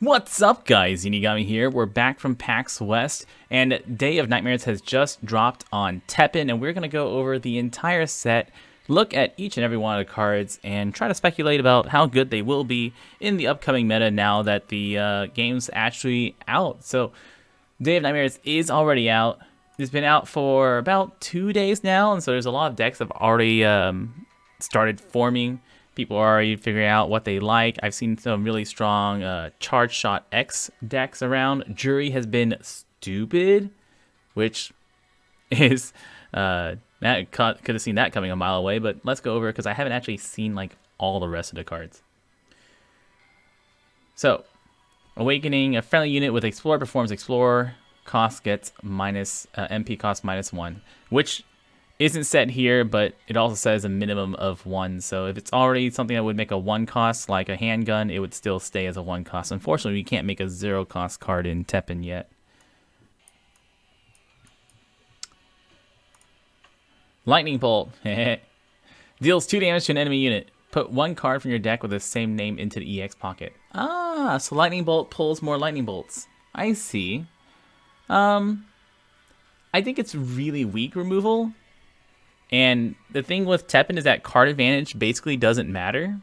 What's up, guys? Inigami here. We're back from PAX West, and Day of Nightmares has just dropped on Teppen, and we're going to go over the entire set, look at each and every one of the cards, and try to speculate about how good they will be in the upcoming meta now that the game's actually out. So, Day of Nightmares is already out. It's been out for about 2 days now, and so there's a lot of decks that have already started forming. People are already figuring out what they like. I've seen some really strong Charge Shot X decks around. Jury has been stupid, which is that could have seen that coming a mile away. But let's go over it because I haven't actually seen like all the rest of the cards. So, Awakening, a friendly unit with Explorer performs Explorer. Cost gets minus MP cost -1, which isn't set here, but it also says a minimum of 1. So if it's already something that would make a 1 cost, like a handgun, it would still stay as a 1 cost. Unfortunately, we can't make a 0 cost card in Teppen yet. Lightning Bolt. Deals 2 damage to an enemy unit. Put 1 card from your deck with the same name into the EX pocket. Ah, so Lightning Bolt pulls more Lightning Bolts. I see. I think it's really weak removal. And the thing with Teppen is that card advantage basically doesn't matter.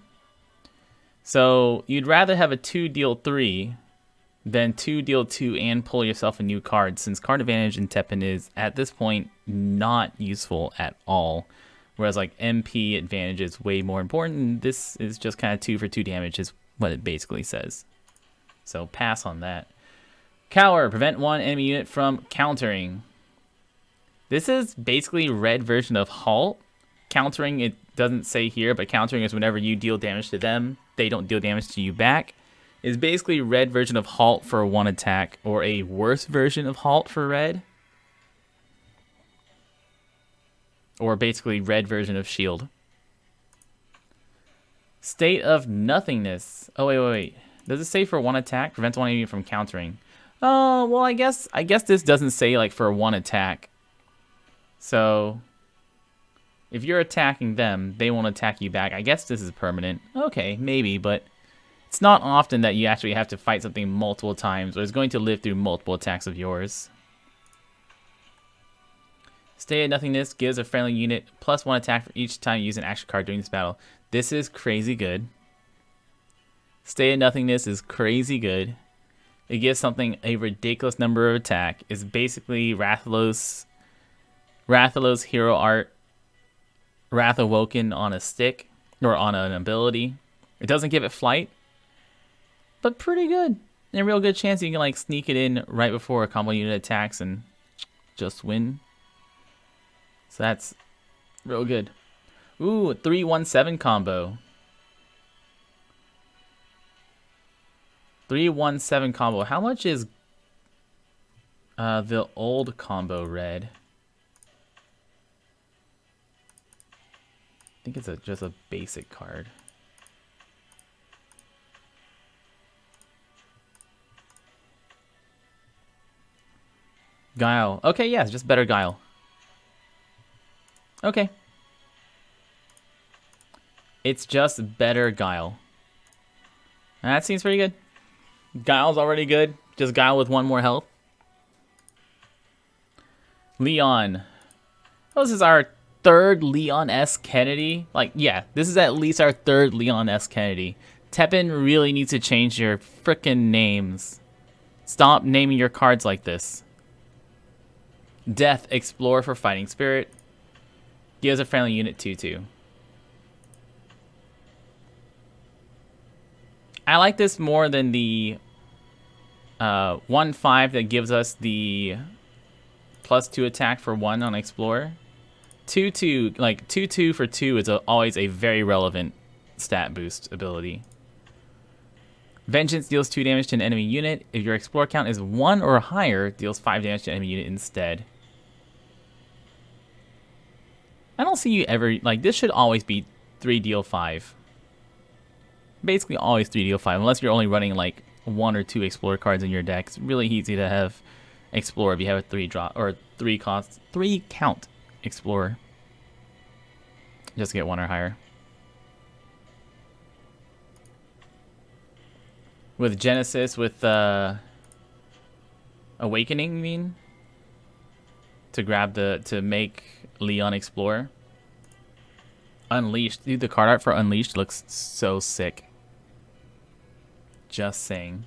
So you'd rather have a 2 deal 3 than 2 deal 2 and pull yourself a new card, since card advantage in Teppen is at this point not useful at all. Whereas like MP advantage is way more important. This is just kind of 2 for 2 damage is what it basically says. So pass on that. Cower, prevent 1 enemy unit from countering. This is basically red version of Halt. Countering, it doesn't say here, but countering is whenever you deal damage to them, they don't deal damage to you back. It's basically red version of Halt for 1 attack, or a worse version of Halt for red. Or basically red version of Shield. State of Nothingness. Oh, wait. Does it say for 1 attack? Prevents 1 enemy from countering. Oh, well, I guess this doesn't say like for 1 attack. So, if you're attacking them, they won't attack you back. I guess this is permanent. Okay, maybe, but it's not often that you actually have to fight something multiple times, or it's going to live through multiple attacks of yours. Stay at Nothingness gives a friendly unit +1 attack for each time you use an action card during this battle. This is crazy good. Stay at Nothingness is crazy good. It gives something a ridiculous number of attack. It's basically Rathalos hero art, Wrath Awoken on a stick, or on an ability. It doesn't give it flight, but pretty good. And a real good chance you can like sneak it in right before a combo unit attacks and just win. So that's real good. Ooh, a 3-1-7 combo. 3-1-7 combo. How much is the old combo red? I think it's just a basic card. Guile. Okay, yeah, it's just better Guile. Okay. It's just better Guile. That seems pretty good. Guile's already good. Just Guile with 1 more health. Leon. Oh, this is our 3rd Leon S. Kennedy. Like, yeah, this is at least our 3rd Leon S. Kennedy. Teppen really needs to change your frickin' names. Stop naming your cards like this. Death, Explorer for Fighting Spirit. Gives a friendly unit 2/2. I like this more than the 1/5 that gives us the +2 attack for 1 on Explorer. 2/2, like 2/2 for 2 is always a very relevant stat boost ability. Vengeance deals 2 damage to an enemy unit. If your Explorer count is 1 or higher, deals 5 damage to an enemy unit instead. I don't see you ever, like, this should always be 3 deal 5. Basically always 3 deal 5, unless you're only running like 1 or 2 Explorer cards in your deck. It's really easy to have Explorer if you have a 3 drop or 3 count Explorer. Just get 1 or higher. With Genesis, with Awakening, you mean? To grab to make Leon explore. Unleashed. Dude, the card art for Unleashed looks so sick. Just saying.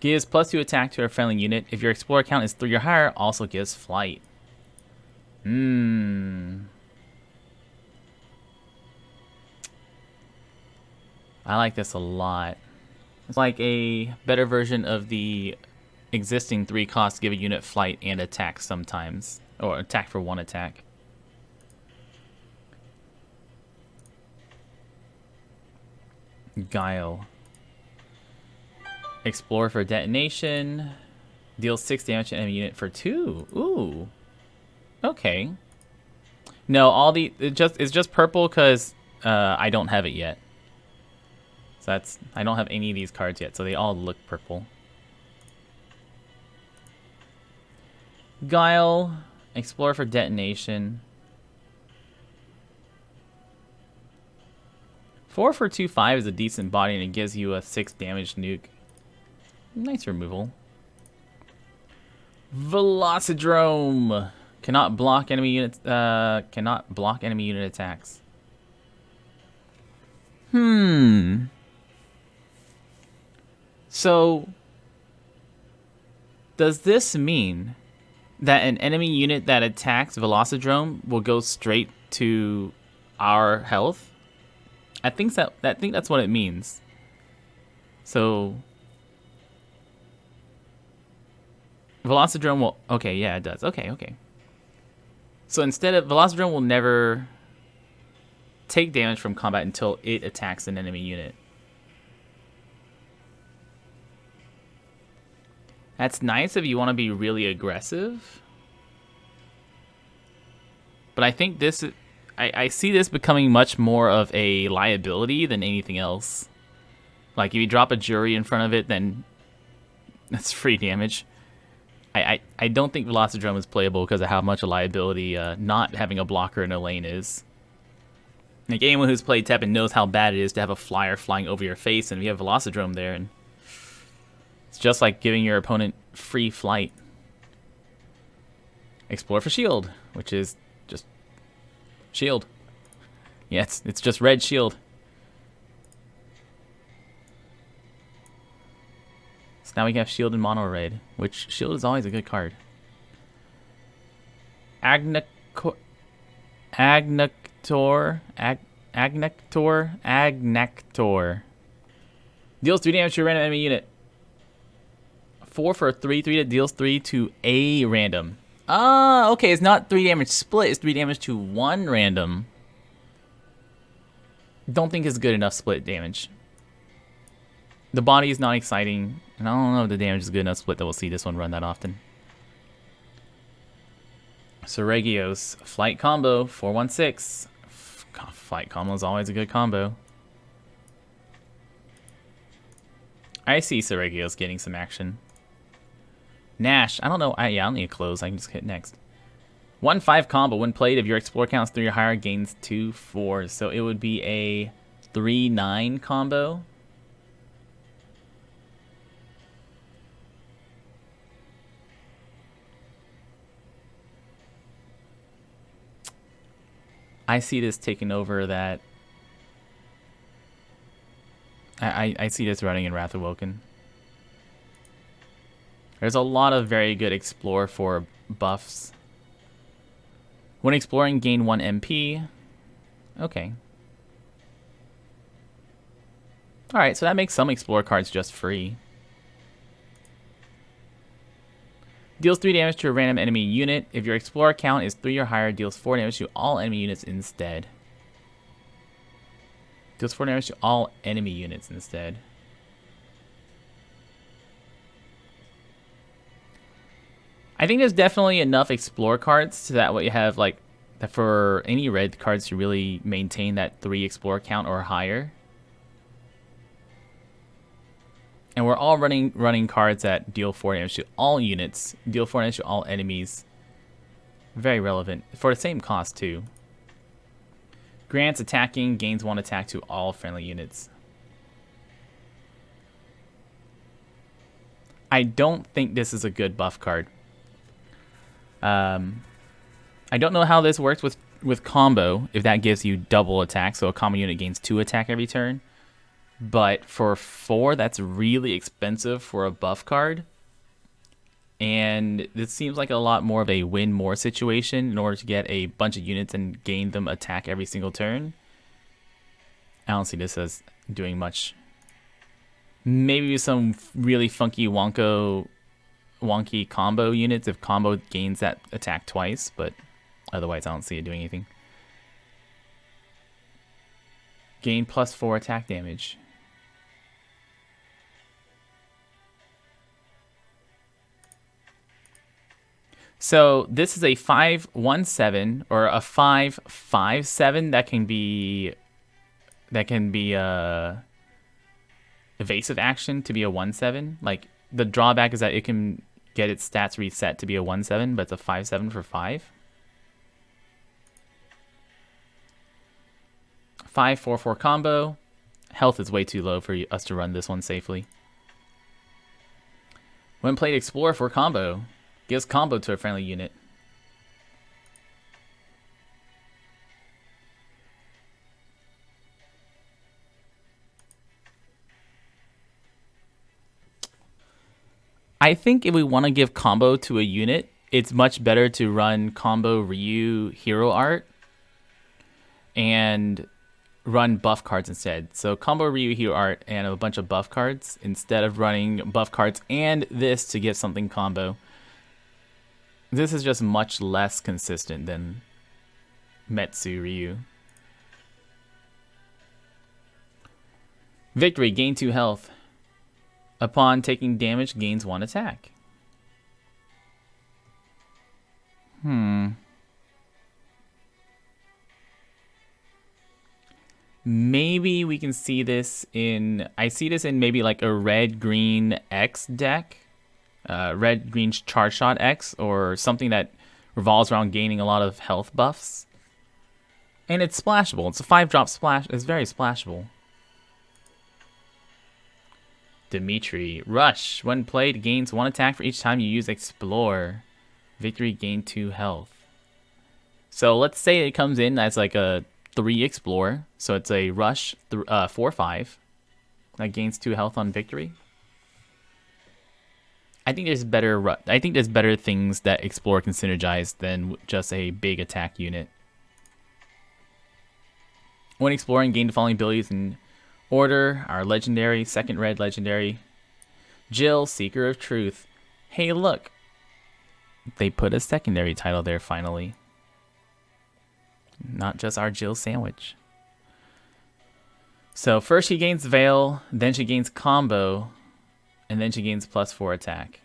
Gives +2 attack to a friendly unit. If your Explorer count is 3 or higher, also gives flight. I like this a lot. It's like a better version of the existing 3 costs give a unit flight and attack sometimes. Or attack for 1 attack. Guile. Explore for detonation. Deals 6 damage to enemy unit for 2. Ooh. Okay. No, it's just purple because I don't have it yet. So I don't have any of these cards yet, so they all look purple. Guile. Explore for detonation. 4 for 2/5 is a decent body, and it gives you a 6 damage nuke. Nice removal. Velocidrome. Cannot block enemy units. Cannot block enemy unit attacks. So, does this mean that an enemy unit that attacks Velocidrome will go straight to our health? I think that's what it means. So, Velocidrome will... Okay, yeah, it does. Okay. So instead of... Velocidrome will never take damage from combat until it attacks an enemy unit. That's nice if you want to be really aggressive. But I think this... I see this becoming much more of a liability than anything else. Like, if you drop a jury in front of it, then that's free damage. I don't think Velocidrome is playable because of how much a liability not having a blocker in a lane is. Like, anyone who's played Teppen knows how bad it is to have a flyer flying over your face, and if you have Velocidrome there, and it's just like giving your opponent free flight. Explore for shield, which is just shield. Yeah, it's just red shield. So now we have shield and mono red, which shield is always a good card. Agnactor. Deals 3 damage to a random enemy unit. 4 for a 3/3 that deals 3 to a random. Ah, okay, it's not 3 damage split, it's 3 damage to 1 random. Don't think it's good enough split damage. The body is not exciting, and I don't know if the damage is good enough split that we'll see this one run that often. Seregios, flight combo, 4/16. Flight combo is always a good combo. I see Seregios getting some action. Nash, I don't know. Yeah, I don't need to close. I can just hit next. 1/5 combo. When played, if your Explorer counts 3 or higher, gains 2 4s. So it would be a 3/9 combo. I see this taking over that. I see this running in Wrath Awoken. There's a lot of very good Explore for buffs. When exploring, gain 1 MP. Okay. Alright, so that makes some Explore cards just free. Deals 3 damage to a random enemy unit. If your Explorer count is 3 or higher, deals 4 damage to all enemy units instead. Deals 4 damage to all enemy units instead. I think there's definitely enough Explore cards so that way you have, like, that for any red cards to really maintain that 3 Explorer count or higher. And we're all running cards that deal 4 damage to all units, deal 4 damage to all enemies. Very relevant. For the same cost, too. Grants attacking, gains 1 attack to all friendly units. I don't think this is a good buff card. I don't know how this works with combo, if that gives you double attack, so a combo unit gains 2 attack every turn. But for 4, that's really expensive for a buff card. And this seems like a lot more of a win more situation in order to get a bunch of units and gain them attack every single turn. I don't see this as doing much. Maybe some really funky wonky combo units if combo gains that attack twice, but otherwise I don't see it doing anything. Gain +4 attack damage. So this is a 5/17 or a 5/5/7 that can be evasive action to be a 1/7. Like the drawback is that it can get its stats reset to be a 1/7, but it's a 5/7 for 5. 5/4/4 combo. Health is way too low for us to run this one safely. When played Explorer for combo, gives combo to a friendly unit. I think if we want to give combo to a unit, it's much better to run combo Ryu hero art and run buff cards instead. So combo Ryu hero art and a bunch of buff cards instead of running buff cards and this to get something combo. This is just much less consistent than Metsu Ryu. Victory, gain 2 health. Upon taking damage, gains 1 attack. Maybe we can see this in... I see this in maybe like a red-green X deck. Red-green Charge Shot X, or something that revolves around gaining a lot of health buffs. And it's splashable. It's a 5-drop splash. It's very splashable. Dimitri. Rush. When played, gains 1 attack for each time you use Explore. Victory, gain 2 health. So let's say it comes in as like a 3 Explore. So it's a Rush 4/5. That gains 2 health on Victory. I think there's better things that Explore can synergize than just a big attack unit. When exploring, gain the following abilities in order. Our legendary, second red legendary. Jill, Seeker of Truth. Hey, look. They put a secondary title there finally. Not just our Jill sandwich. So first she gains Veil, then she gains Combo, and then she gains +4 attack.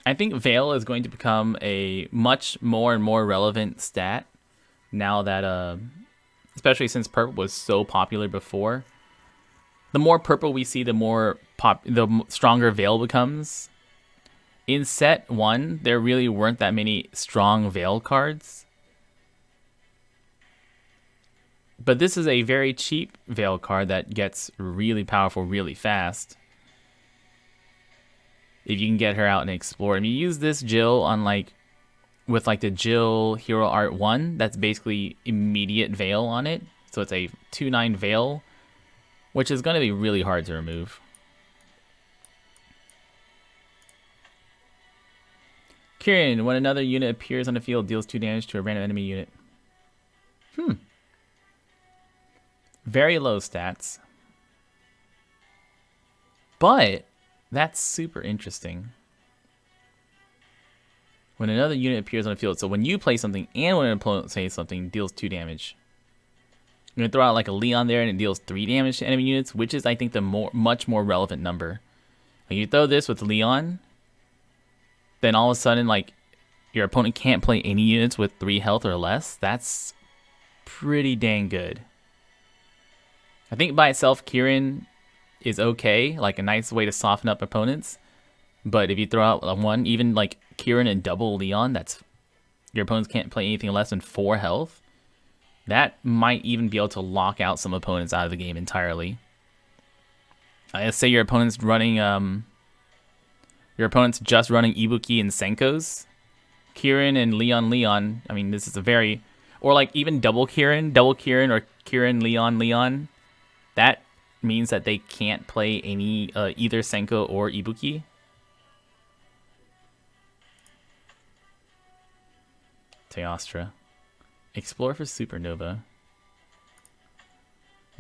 I think Veil is going to become a much more and more relevant stat now that, especially since purple was so popular before. The more purple we see, the stronger Veil becomes. In set 1, there really weren't that many strong Veil cards. But this is a very cheap Veil card that gets really powerful really fast. If you can get her out and explore. And you use this Jill on with the Jill Hero Art 1, that's basically immediate Veil on it. So it's a 2/9 Veil, which is going to be really hard to remove. Kieran, when another unit appears on the field, deals 2 damage to a random enemy unit. Very low stats. But that's super interesting. When another unit appears on the field, so when you play something and when an opponent says something, deals 2 damage. I'm going to throw out like a Leon there and it deals 3 damage to enemy units, which is, I think, the much more relevant number. Like you throw this with Leon, then all of a sudden, your opponent can't play any units with 3 health or less. That's pretty dang good. I think by itself, Kieran is okay, like a nice way to soften up opponents. But if you throw out one, even like Kieran and double Leon, that's Your opponents can't play anything less than 4 health. That might even be able to lock out some opponents out of the game entirely. Let's say your opponent's running, just running Ibuki and Senko's. Kirin and Leon. I mean, this is a very, or like even double Kirin or Kirin, Leon. That means that they can't play any, either Senko or Ibuki. Teostra. Explore for Supernova.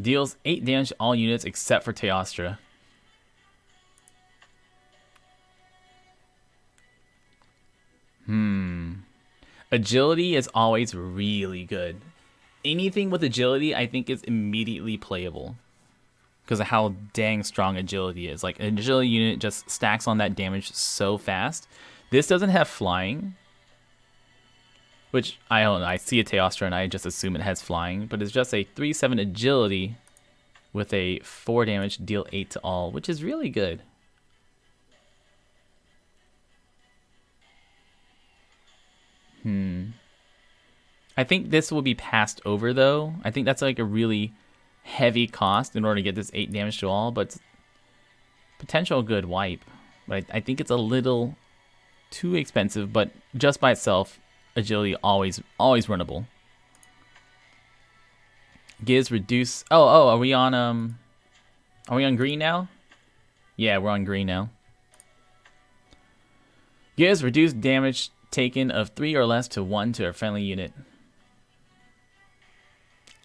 Deals 8 damage to all units except for Teostra. Agility is always really good. Anything with agility, I think, is immediately playable. Because of how dang strong agility is. Like, an agility unit just stacks on that damage so fast. This doesn't have flying. Which, I don't know, I see a Teostra and I just assume it has flying. But it's just a 3/7 agility with a 4 damage, deal 8 to all, which is really good. I think this will be passed over, though. I think that's like a really heavy cost in order to get this 8 damage to all, but potential good wipe. But I think it's a little too expensive, but just by itself, agility always runnable. Gives reduce. Oh, are we on green now? Yeah, we're on green now. Gives reduced damage taken of 3 or less to 1 to a friendly unit.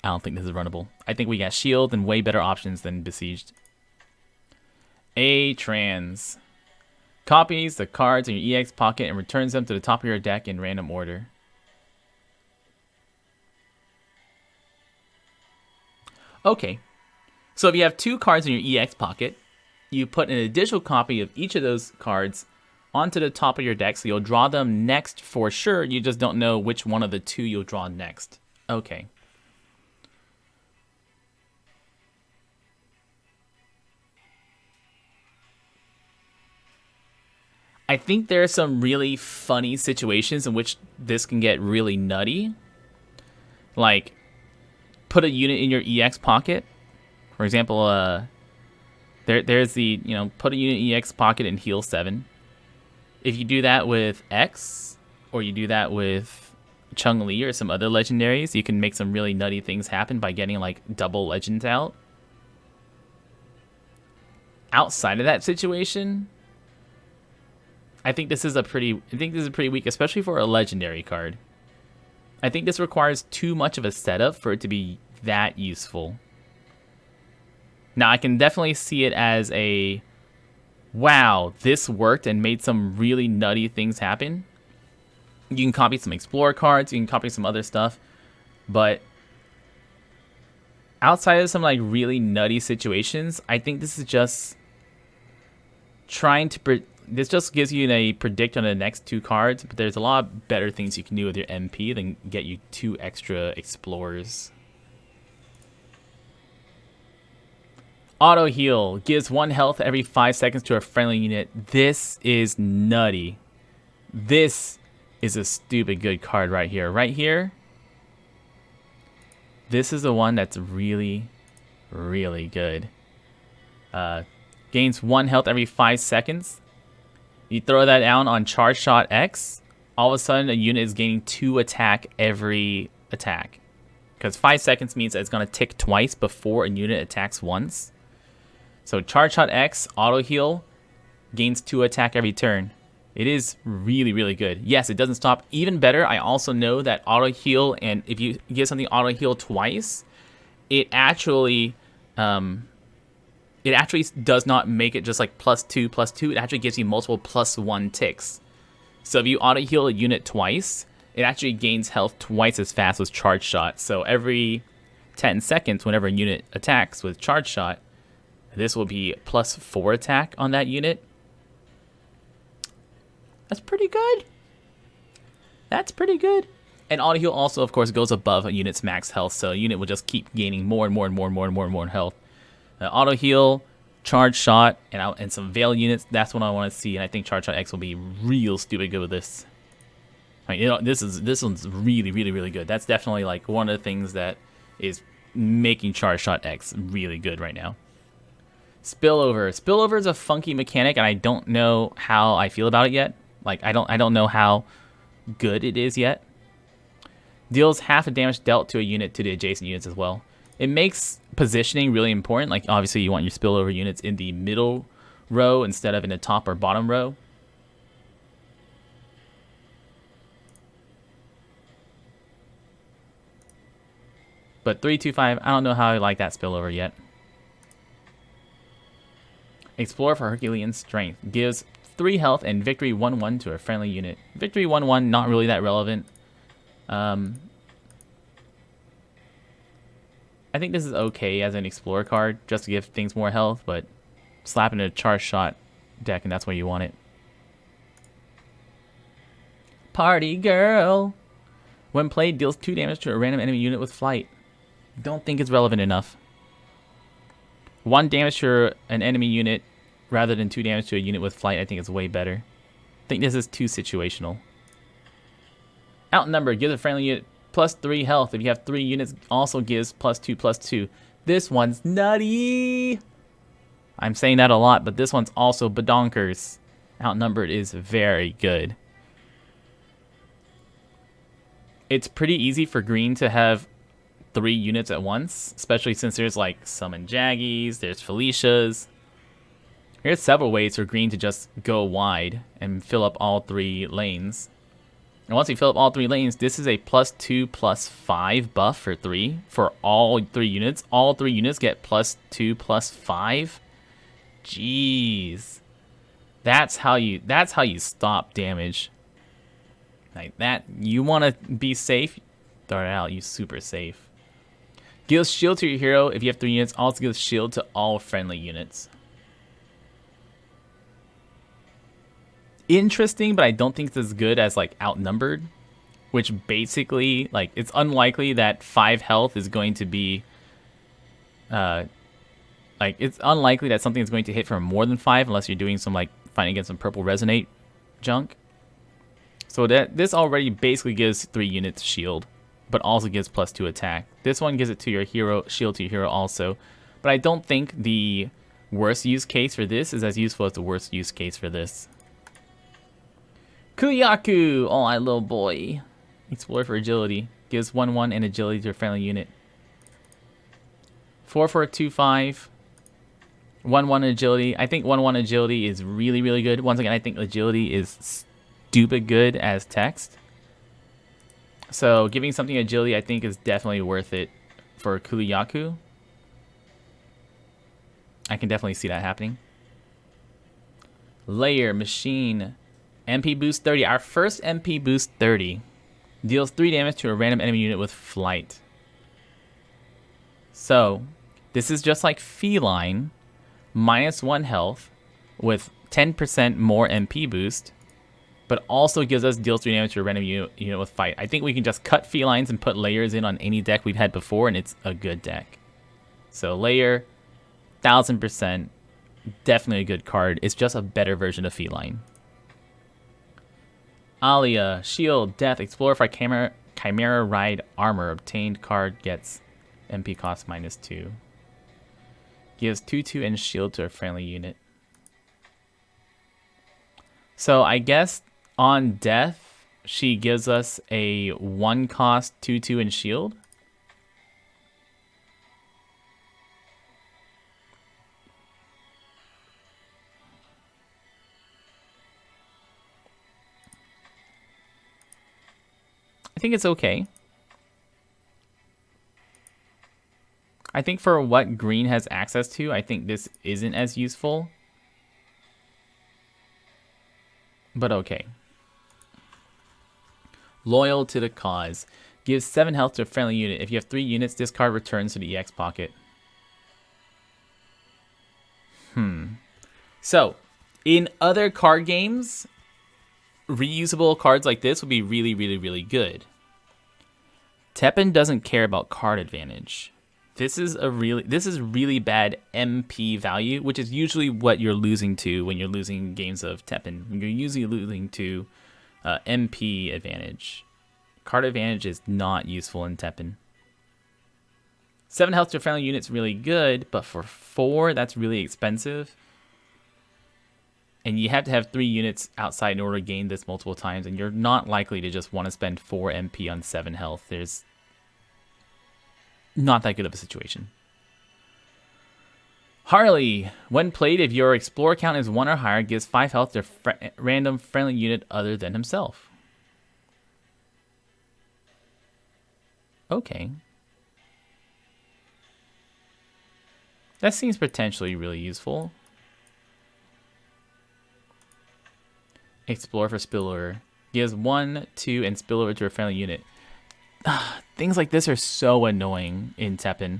I don't think this is runnable. I think we got shield and way better options than besieged. A trans. Copies the cards in your EX pocket and returns them to the top of your deck in random order. Okay. So if you have 2 cards in your EX pocket, you put an additional copy of each of those cards onto the top of your deck, so you'll draw them next for sure. You just don't know which one of the 2 you'll draw next. Okay. I think there are some really funny situations in which this can get really nutty. Like, put a unit in your EX pocket. For example, there's the, put a unit in EX pocket and heal 7. If you do that with X, or you do that with Chun-Li or some other legendaries, you can make some really nutty things happen by getting, like, double legends out. Outside of that situation, I think this is pretty weak, especially for a legendary card. I think this requires too much of a setup for it to be that useful. Now, I can definitely see it as a, wow, this worked and made some really nutty things happen. You can copy some Explorer cards, you can copy some other stuff, but outside of some like really nutty situations, I think this is just trying to... This just gives you a predict on the next 2 cards, but there's a lot of better things you can do with your MP than get you 2 extra Explorers. Auto heal gives 1 health every 5 seconds to a friendly unit. This is nutty. This is a stupid good card right here. Right here, this is the one that's really, really good. Gains 1 health every 5 seconds. You throw that down on Charge Shot X, all of a sudden a unit is gaining 2 attack every attack. Because 5 seconds means that it's going to tick twice before a unit attacks once. So Charge Shot X, auto heal, gains 2 attack every turn. It is really, really good. Yes, it doesn't stop. Even better, I also know that auto heal, and if you give something auto heal twice, it actually does not make it just like +2/+2. It actually gives you multiple +1 ticks. So if you auto heal a unit twice, it actually gains health twice as fast with Charge Shot. So every 10 seconds, whenever a unit attacks with Charge Shot, this will be +4 attack on that unit. That's pretty good. That's pretty good. And auto heal also, of course, goes above a unit's max health, so a unit will just keep gaining more and more and more and more and more and more health. Auto heal, Charge Shot, and some Veil units. That's what I want to see, and I think Charge Shot X will be real stupid good with this. I mean, this one's really, really, really good. That's definitely like one of the things that is making Charge Shot X really good right now. Spillover. Spillover is a funky mechanic, and I don't know how I feel about it yet. Like I don't know how good it is yet. Deals half the damage dealt to a unit to the adjacent units as well. It makes positioning really important. Like obviously you want your spillover units in the middle row instead of in the top or bottom row. But 325, I don't know how I like that spillover yet. Explore for Herculean Strength. Gives 3 health and victory 1-1 to a friendly unit. Victory 1-1, not really that relevant. I think this is okay as an Explorer card, just to give things more health, but slap in a Charge Shot deck and that's where you want it. Party Girl. When played, deals 2 damage to a random enemy unit with flight. Don't think it's relevant enough. 1 damage to an enemy unit rather than 2 damage to a unit with flight, I think is way better. I think this is too situational. Outnumbered, gives a friendly unit +3 health. If you have 3 units, also gives +2/+2. This one's nutty. I'm saying that a lot, but this one's also badonkers. Outnumbered is very good. It's pretty easy for green to have 3 units at once, especially since there's like Summon Jaggies, there's Felicias. Here's several ways for green to just go wide and fill up all 3 lanes. And once you fill up all 3 lanes, this is a +2/+5 buff for 3 for all 3 units. All 3 units get +2/+5. Jeez, that's how you stop damage. Like that, you want to be safe. Throw it out. You super safe. Gives shield to your hero if you have 3 units. Also gives shield to all friendly units. Interesting, but I don't think it's as good as like Outnumbered, which basically like it's unlikely that 5 health is going to be like it's unlikely that something is going to hit for more than 5 unless you're doing some like fighting against some purple resonate junk. So that this already basically gives 3 units shield, but also gives +2 attack. This one gives it to your hero, shield to your hero also, but I don't think the worst use case for this is as useful as the worst use case for this. Kuyaku! Oh, my little boy. Explore for agility. Gives 1/1 and agility to a friendly unit. 4/4/2/5. 1/1 agility. I think 1/1 agility is really, really good. Once again, I think agility is stupid good as text. So giving something agility, I think, is definitely worth it for Kuyaku. I can definitely see that happening. Layer, machine. MP boost 30. Our first MP boost 30 deals 3 damage to a random enemy unit with flight. So this is just like Feline, -1 health with 10% more MP boost, but also gives us deals 3 damage to a random unit with fight. I think we can just cut Felines and put layers in on any deck we've had before, and it's a good deck. So layer, 1000%, definitely a good card. It's just a better version of Feline. Alia, shield, death, explore for Chimera Ride armor. Obtained card gets MP cost -2. Gives 2/2 and shield to a friendly unit. So I guess on death, she gives us a 1 cost 2/2 and shield. I think it's okay. I think for what green has access to, I think this isn't as useful. But okay. Loyal to the cause. Gives 7 health to a friendly unit. If you have 3 units, this card returns to the EX pocket. So, in other card games, reusable cards like this would be really, really, really good. Teppen doesn't care about card advantage. This is really bad MP value, which is usually what you're losing to when you're losing games of Teppen. You're usually losing to MP advantage. Card advantage is not useful in Teppen. 7 health to a friendly unit's really good, but for 4, that's really expensive. And you have to have 3 units outside in order to gain this multiple times, and you're not likely to just want to spend 4 MP on 7 health. There's not that good of a situation. Harley. When played, if your explorer count is 1 or higher, gives 5 health to a random friendly unit other than himself. Okay. That seems potentially really useful. Explore for spillover. Gives 1, 2, and spillover to a friendly unit. Things like this are so annoying in Teppen.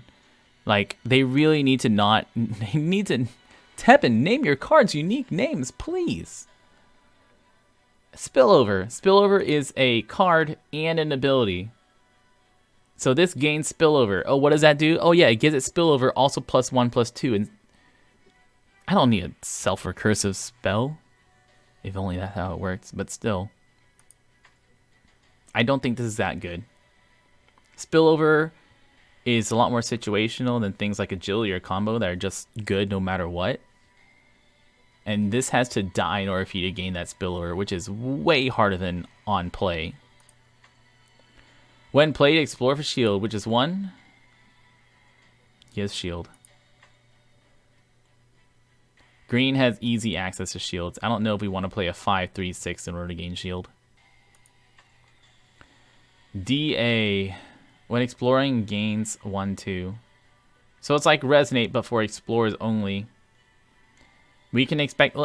Like, they really need to not... They need to... Teppen, name your cards unique names, please. Spillover. Spillover is a card and an ability. So this gains spillover. Oh, what does that do? Oh, yeah, it gives it spillover, also +1/+2. And I don't need a self-recursive spell. If only that's how it works, but still. I don't think this is that good. Spillover is a lot more situational than things like agility or combo that are just good no matter what. And this has to die in order for you to gain that spillover, which is way harder than on play. When played, explore for shield, which is 1. Yes, shield. Green has easy access to shields. I don't know if we want to play a 5-3-6 in order to gain shield. DA. When exploring, gains 1-2. So it's like Resonate, but for explorers only. We can expect...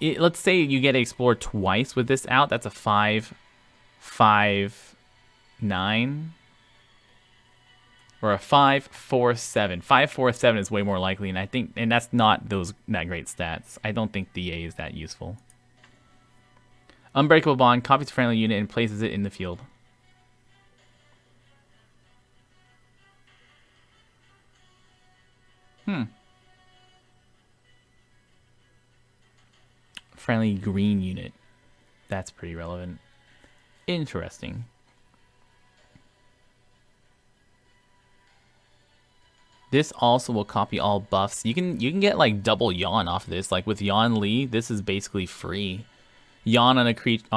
Let's say you get to explore twice with this out. That's a 5-5-9. Or a 5-4-7. 5-4-7 is way more likely, and I think... And that's not that great stats. I don't think DA is that useful. Unbreakable Bond copies a friendly unit and places it in the field. Friendly green unit. That's pretty relevant. Interesting. This also will copy all buffs. You can get like double yawn off of this. Like with Yawn Lee, this is basically free. Yawn on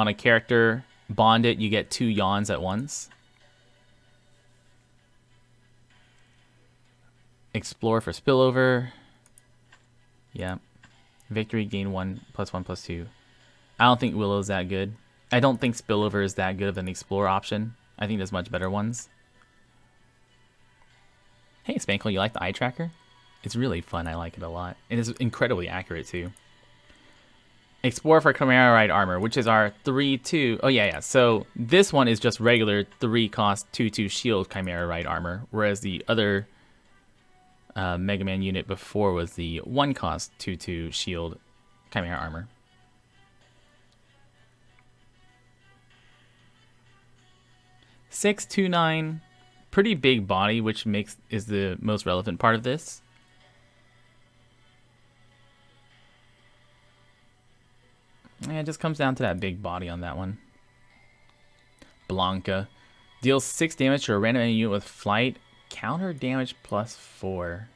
a character, bond it, you get 2 yawns at once. Explore for spillover. Yeah. Victory, gain 1, +1/+2. I don't think Willow's that good. I don't think spillover is that good of an explore option. I think there's much better ones. Hey, Spankle, you like the eye tracker? It's really fun. I like it a lot. And it's incredibly accurate, too. Explore for Chimera Ride Armor, which is our 3-2. Oh, yeah. So this one is just regular 3-cost 2-2 shield Chimera Ride Armor, whereas the other Mega Man unit before was the 1-cost 2-2 shield Chimera Armor. $629, pretty big body, which is the most relevant part of this. Yeah, it just comes down to that big body on that one. Blanca deals 6 damage to a random enemy unit with flight. Counter damage +4.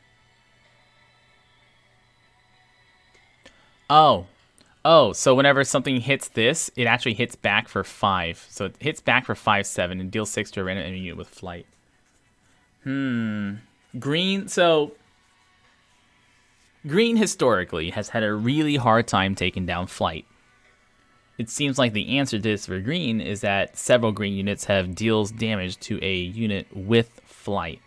Oh, so whenever something hits this, it actually hits back for 5. So it hits back for 5/7 and deals 6 to a random enemy unit with flight. Green. So green historically has had a really hard time taking down flight. It seems like the answer to this for green is that several green units have deals damage to a unit with flight.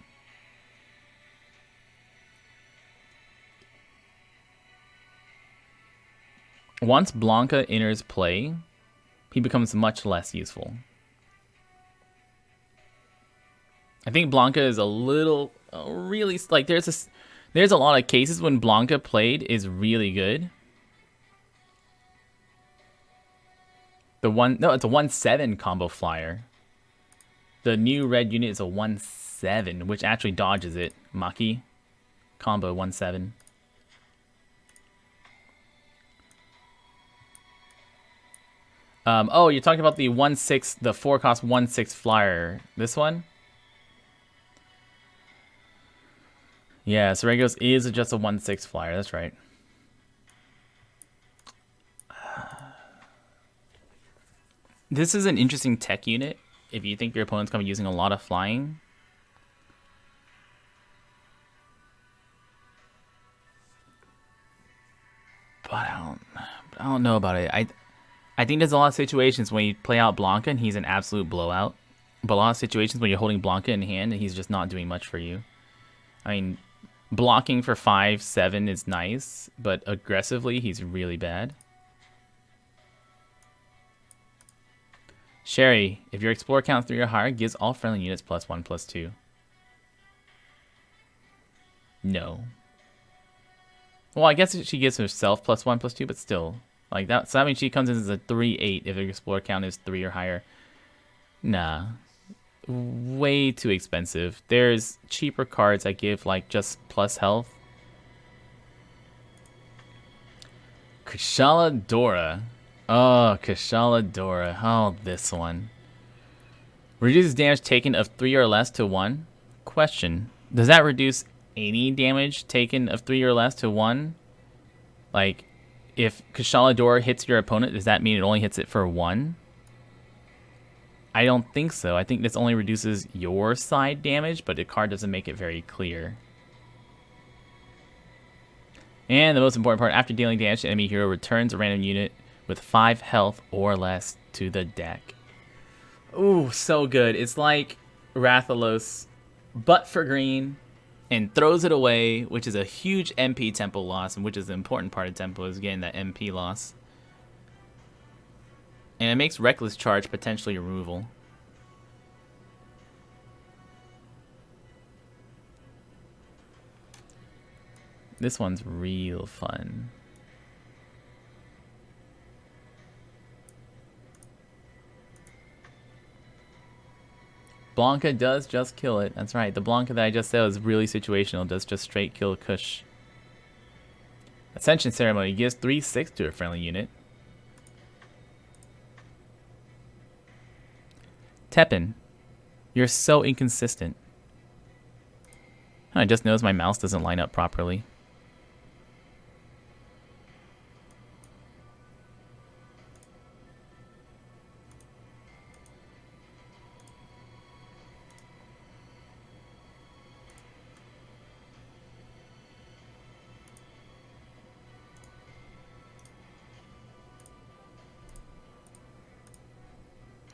Once Blanca enters play, he becomes much less useful. I think Blanca is a little, really, like there's a lot of cases when Blanca played is really good. It's a 1/7 combo flyer. The new red unit is a 1/7, which actually dodges it. Maki combo 1/7. Oh, you're talking about the 1/6, the 4-cost 1/6 flyer. This one? Yeah, Seregos is just a 1/6 flyer. That's right. This is an interesting tech unit if you think your opponent's going to be using a lot of flying. But I don't know about it. I think there's a lot of situations when you play out Blanca and he's an absolute blowout. But a lot of situations when you're holding Blanca in hand and he's just not doing much for you. I mean, blocking for 5/7 is nice, but aggressively he's really bad. Sherry, if your Explorer count 3 or higher, gives all friendly units +1/+2. No. Well, I guess she gives herself +1/+2, but still. Like that, so that means she comes in as a 3/8 if her Explorer count is 3 or higher. Nah. Way too expensive. There's cheaper cards that give like just plus health. Kushala Dora. Oh, Kushala Dora. Oh, this one. Reduces damage taken of 3 or less to 1. Question. Does that reduce any damage taken of 3 or less to 1? Like, if Kushala Dora hits your opponent, does that mean it only hits it for 1? I don't think so. I think this only reduces your side damage, but the card doesn't make it very clear. And the most important part, after dealing damage, the enemy hero returns a random unit with 5 health or less to the deck. Ooh, so good. It's like Rathalos, but for green, and throws it away, which is a huge MP tempo loss, and which is the important part of tempo, is getting that MP loss. And it makes Reckless Charge potentially removal. This one's real fun. Blanca does just kill it. That's right. The Blanca that I just said was really situational. Does just straight kill Kush. Ascension Ceremony gives 3/6 to a friendly unit. Teppen, you're so inconsistent. I just noticed my mouse doesn't line up properly.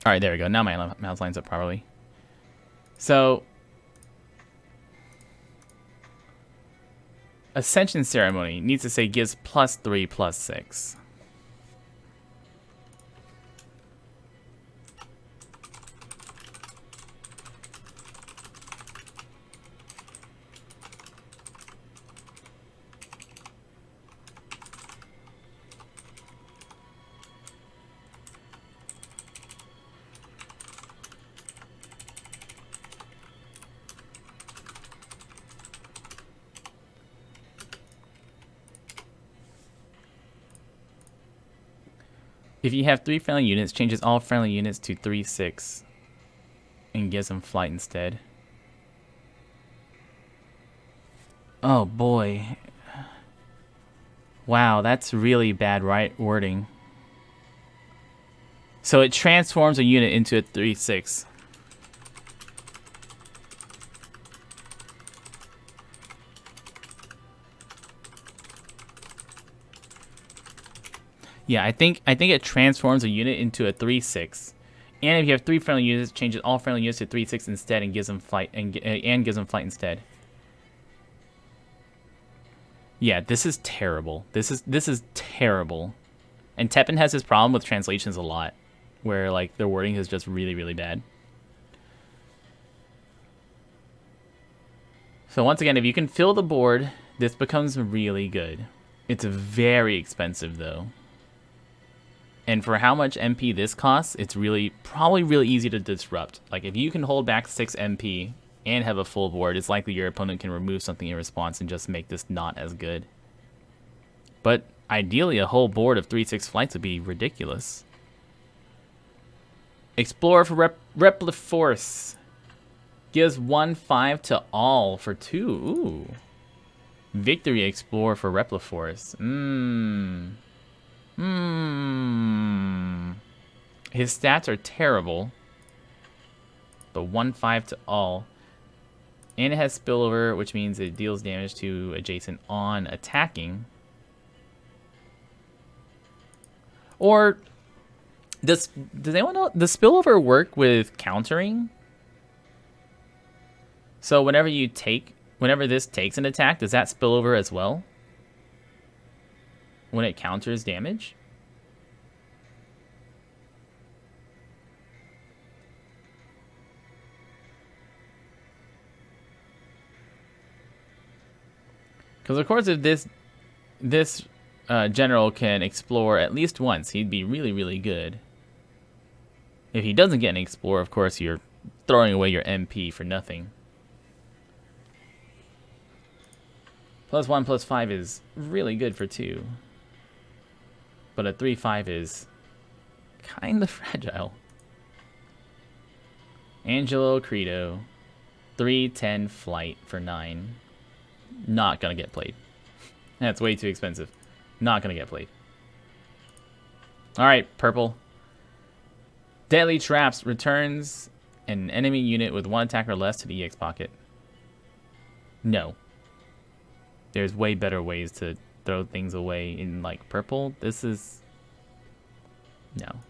All right, there we go. Now my mouse lines up properly. So, Ascension Ceremony needs to say gives +3/+6. If you have 3 friendly units, changes all friendly units to 3/6 and gives them flight instead. Oh boy. Wow, that's really bad wording. So it transforms a unit into a 3/6. Yeah, I think it transforms a unit into a 3/6, and if you have 3 friendly units, it changes all friendly units to 3/6 instead and gives them flight and gives them flight instead. Yeah, this is terrible. This is terrible. And Teppen has this problem with translations a lot, where like their wording is just really really bad. So once again, if you can fill the board, this becomes really good. It's very expensive though. And for how much MP this costs, it's probably really easy to disrupt. Like if you can hold back 6 MP and have a full board, it's likely your opponent can remove something in response and just make this not as good. But ideally, a whole board of 3/6 flights would be ridiculous. Explorer for Repli Force. Gives 1/5 to all for 2. Ooh. Victory Explorer for Repli Force. His stats are terrible. But 1/5 to all. And it has spillover, which means it deals damage to adjacent on attacking. Or does anyone know, does spillover work with countering? So whenever this takes an attack, does that spill over as well? When it counters damage? Because of course, if this general can explore at least once, he'd be really, really good. If he doesn't get an explore, of course, you're throwing away your MP for nothing. +1/+5 is really good for 2. But a 3/5 is kind of fragile. Angelo Credo. 3/10 flight for 9. Not gonna get played. That's way too expensive. Not gonna get played. Alright, purple. Deadly Traps returns an enemy unit with 1 attack or less to the EX pocket. No. There's way better ways to throw things away in, like, purple. This is... no.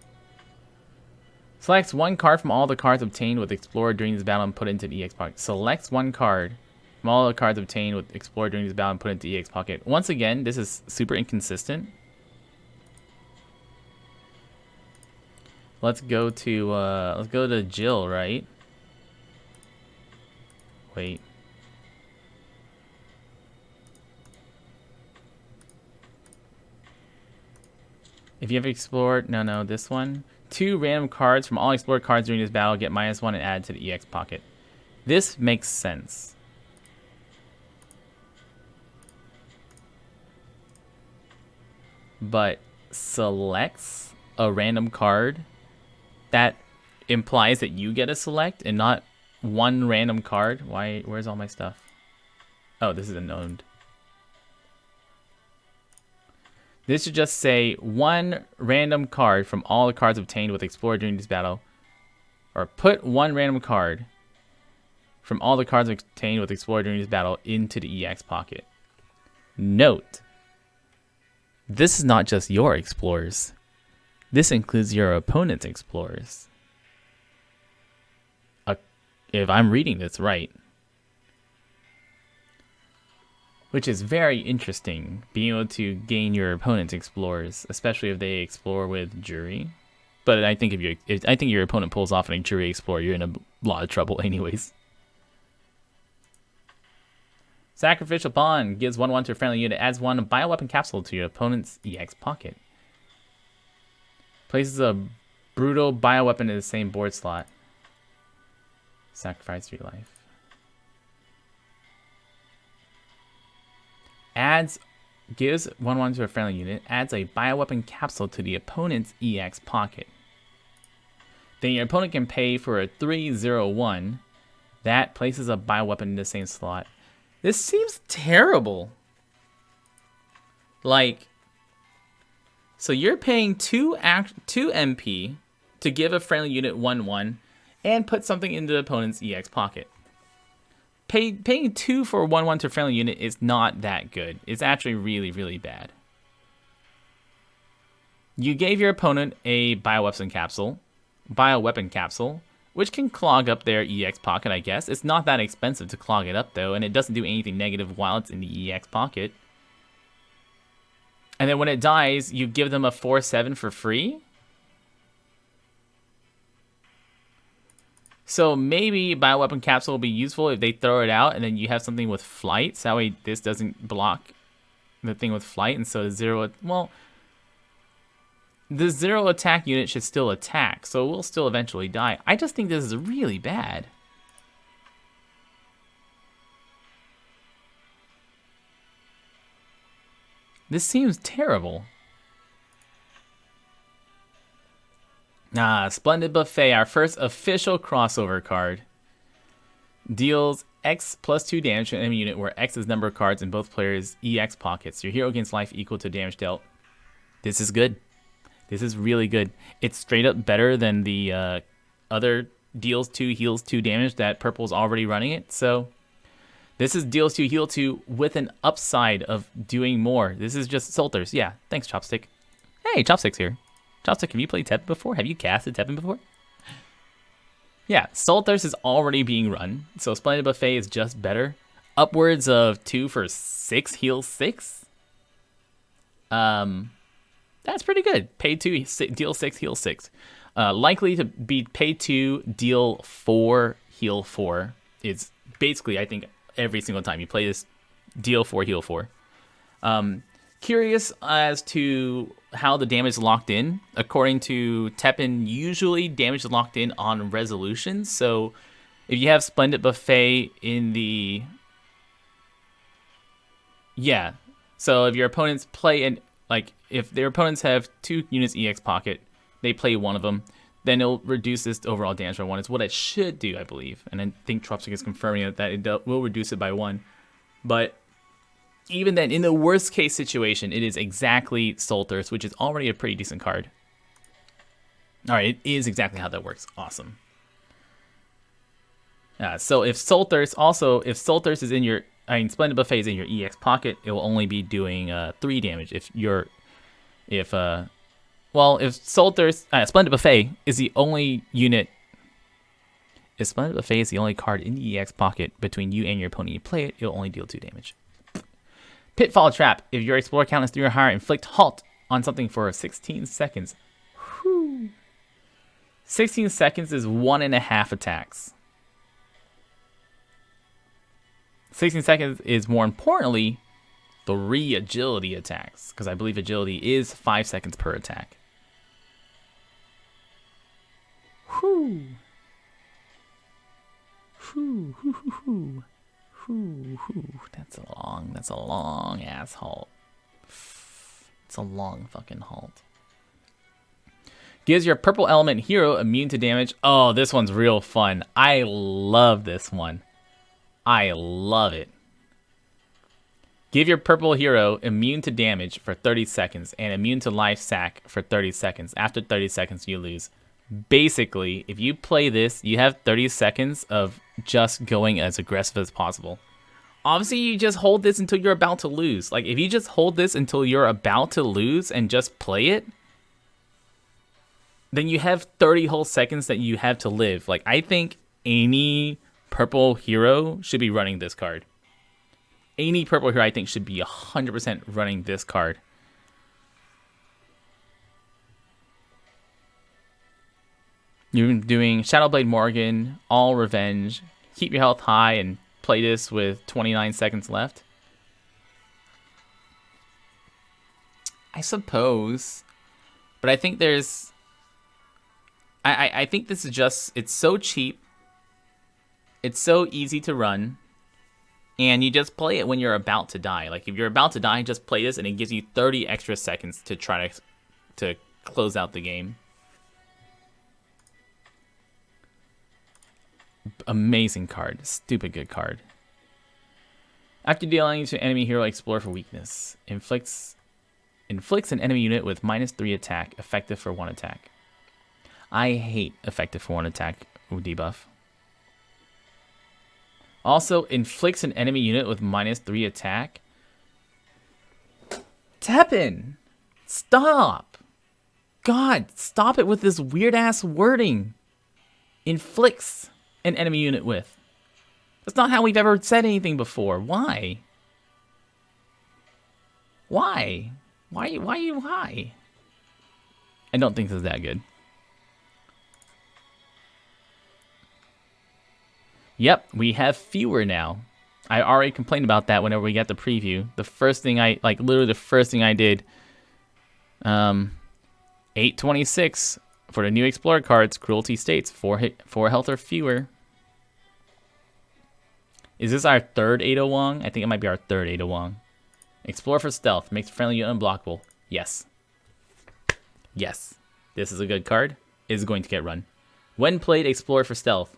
Selects 1 card from all the cards obtained with Explorer during this battle and put it into the EX pocket. Selects 1 card from all the cards obtained with Explorer during this battle and put it into the EX pocket. Once again, this is super inconsistent. Let's go to Jill, right? Wait. If you have explored, no, this one. 2 random cards from all explored cards during this battle get -1 and add to the EX pocket. This makes sense. But selects a random card that implies that you get a select and not 1 random card. Why? Where's all my stuff? Oh, this is unknown. This should just say 1 random card from all the cards obtained with Explorer during this battle. Or put 1 random card from all the cards obtained with Explorer during this battle into the EX pocket. Note, this is not just your Explorers. This includes your opponent's Explorers. If I'm reading this right. Which is very interesting, being able to gain your opponent's Explorers, especially if they explore with Jury. But I think if your opponent pulls off a Jury Explorer, you're in a lot of trouble anyways. Sacrificial Pawn gives 1/1 to a friendly unit, adds 1 bioweapon capsule to your opponent's EX pocket. Places a brutal bioweapon in the same board slot. Sacrifice 3 life. Gives 1/1 to a friendly unit, adds a bioweapon capsule to the opponent's EX pocket. Then your opponent can pay for a 3/0/1 that places a bioweapon in the same slot. This seems terrible. Like, so you're paying 2 MP to give a friendly unit 1/1 and put something into the opponent's EX pocket. Paying 2 for 1/1 to a friendly unit is not that good. It's actually really, really bad. You gave your opponent a bioweapon capsule, which can clog up their EX pocket, I guess. It's not that expensive to clog it up, though, and it doesn't do anything negative while it's in the EX pocket. And then when it dies, you give them a 4/7 for free? So maybe bioweapon capsule will be useful if they throw it out and then you have something with flight. So that way this doesn't block the thing with flight. And so the 0 attack unit should still attack. So it will still eventually die. I just think this is really bad. This seems terrible. Splendid Buffet, our first official crossover card. Deals X plus 2 damage to an enemy unit where X is number of cards in both players' EX pockets. Your hero gains life equal to damage dealt. This is good. This is really good. It's straight up better than the other deals 2, heals 2 damage that purple's already running it. So this is deals 2, heal 2 with an upside of doing more. This is just Solters. Yeah, thanks, Chopstick. Hey, Chopstick's here. Chopstick, have you played Teppen before? Have you casted Teppen before? Yeah, Solters is already being run, so Splendid Buffet is just better. Upwards of 2 for 6, heal 6. That's pretty good. Pay 2, deal 6, heal 6. Likely to be pay 2, deal 4, heal 4. It's basically, I think, every single time you play this, deal 4, heal 4. Curious as to how the damage is locked in. According to Teppen, usually damage is locked in on resolution. So if you have Splendid Buffet in the... Yeah. So if your opponents play... if their opponents have 2 units EX pocket, they play one of them, then it'll reduce this overall damage by 1. It's what it should do, I believe. And I think Tropsic is confirming that it will reduce it by 1. But... even then, in the worst case situation, it is exactly Solters, which is already a pretty decent card. All right, it is exactly how that works. Awesome. So if Solters is in your, Splendid Buffet is in your EX pocket, it will only be doing 3 damage. If Solters, Splendid Buffet is the only unit. If Splendid Buffet is the only card in the EX pocket between you and your opponent, you play it, it'll only deal 2 damage. Pitfall Trap. If your Explorer count is 3 or higher, inflict halt on something for 16 seconds. Whew. 16 seconds is 1.5 attacks. 16 seconds is, more importantly, 3 agility attacks. Because I believe agility is 5 seconds per attack. Whew. Whew, whew, whew, whew. That's a long ass halt. It's a long fucking halt. Gives your purple element hero immune to damage. Oh, this one's real fun. I love this one. I love it. Give your purple hero immune to damage for 30 seconds and immune to life sack for 30 seconds. After 30 seconds, you lose. Basically, if you play this, you have 30 seconds of just going as aggressive as possible. Obviously, you just hold this until you're about to lose. Like, if you just hold this until you're about to lose and just play it, then you have 30 whole seconds that you have to live. Like, I think any purple hero should be running this card. Any purple hero, I think, should be 100% running this card. You're doing Shadowblade Morgan, All Revenge, keep your health high, and play this with 29 seconds left. I suppose. But I think there's... I think this is just... It's so cheap. It's so easy to run. And you just play it when you're about to die. Like, if you're about to die, just play this, and it gives you 30 extra seconds to try to close out the game. Amazing card. Stupid good card. After dealing to enemy hero, explore for weakness. Inflicts an enemy unit with -3 attack, effective for 1 attack. I hate effective for 1 attack debuff. Also, inflicts an enemy unit with -3 attack. Teppen! Stop! God, stop it with this weird-ass wording. Inflicts an enemy unit with. That's not how we've ever said anything before. Why? Why? Why? I don't think this is that good. Yep, we have fewer now. I already complained about that whenever we got the preview. The first thing literally the first thing I did, 826 for the new Explorer cards, Cruelty states 4 health or fewer. Is this our third Ada Wong? I think it might be our third Ada Wong. Explore for stealth. Makes friendly unblockable. Yes. Yes. This is a good card. is going to get run. When played, explore for stealth.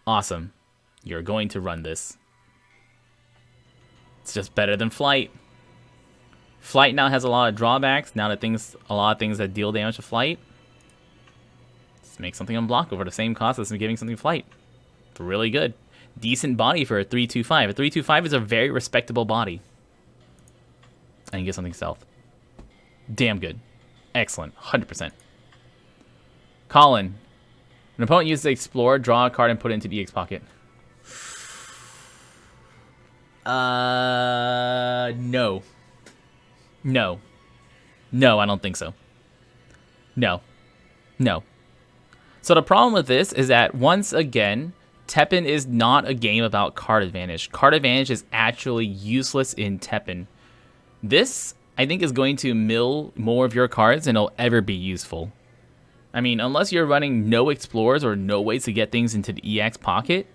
Awesome. You're going to run this. It's just better than flight. Flight now has a lot of drawbacks. Now that a lot of things that deal damage to flight. Let's make something unblockable for the same cost as giving something flight. It's really good. Decent body for a 3/2/5. A 3/2/5 is a very respectable body. And you get something stealth. Damn good. Excellent. 100%. Colin. An opponent uses Explore, draw a card, and put it into the EX pocket. No. No. No, I don't think so. No. No. So the problem with this is that, once again, Teppen is not a game about card advantage. Card advantage is actually useless in Teppen. This, I think, is going to mill more of your cards than it'll ever be useful. I mean, unless you're running no explorers or no ways to get things into the EX pocket,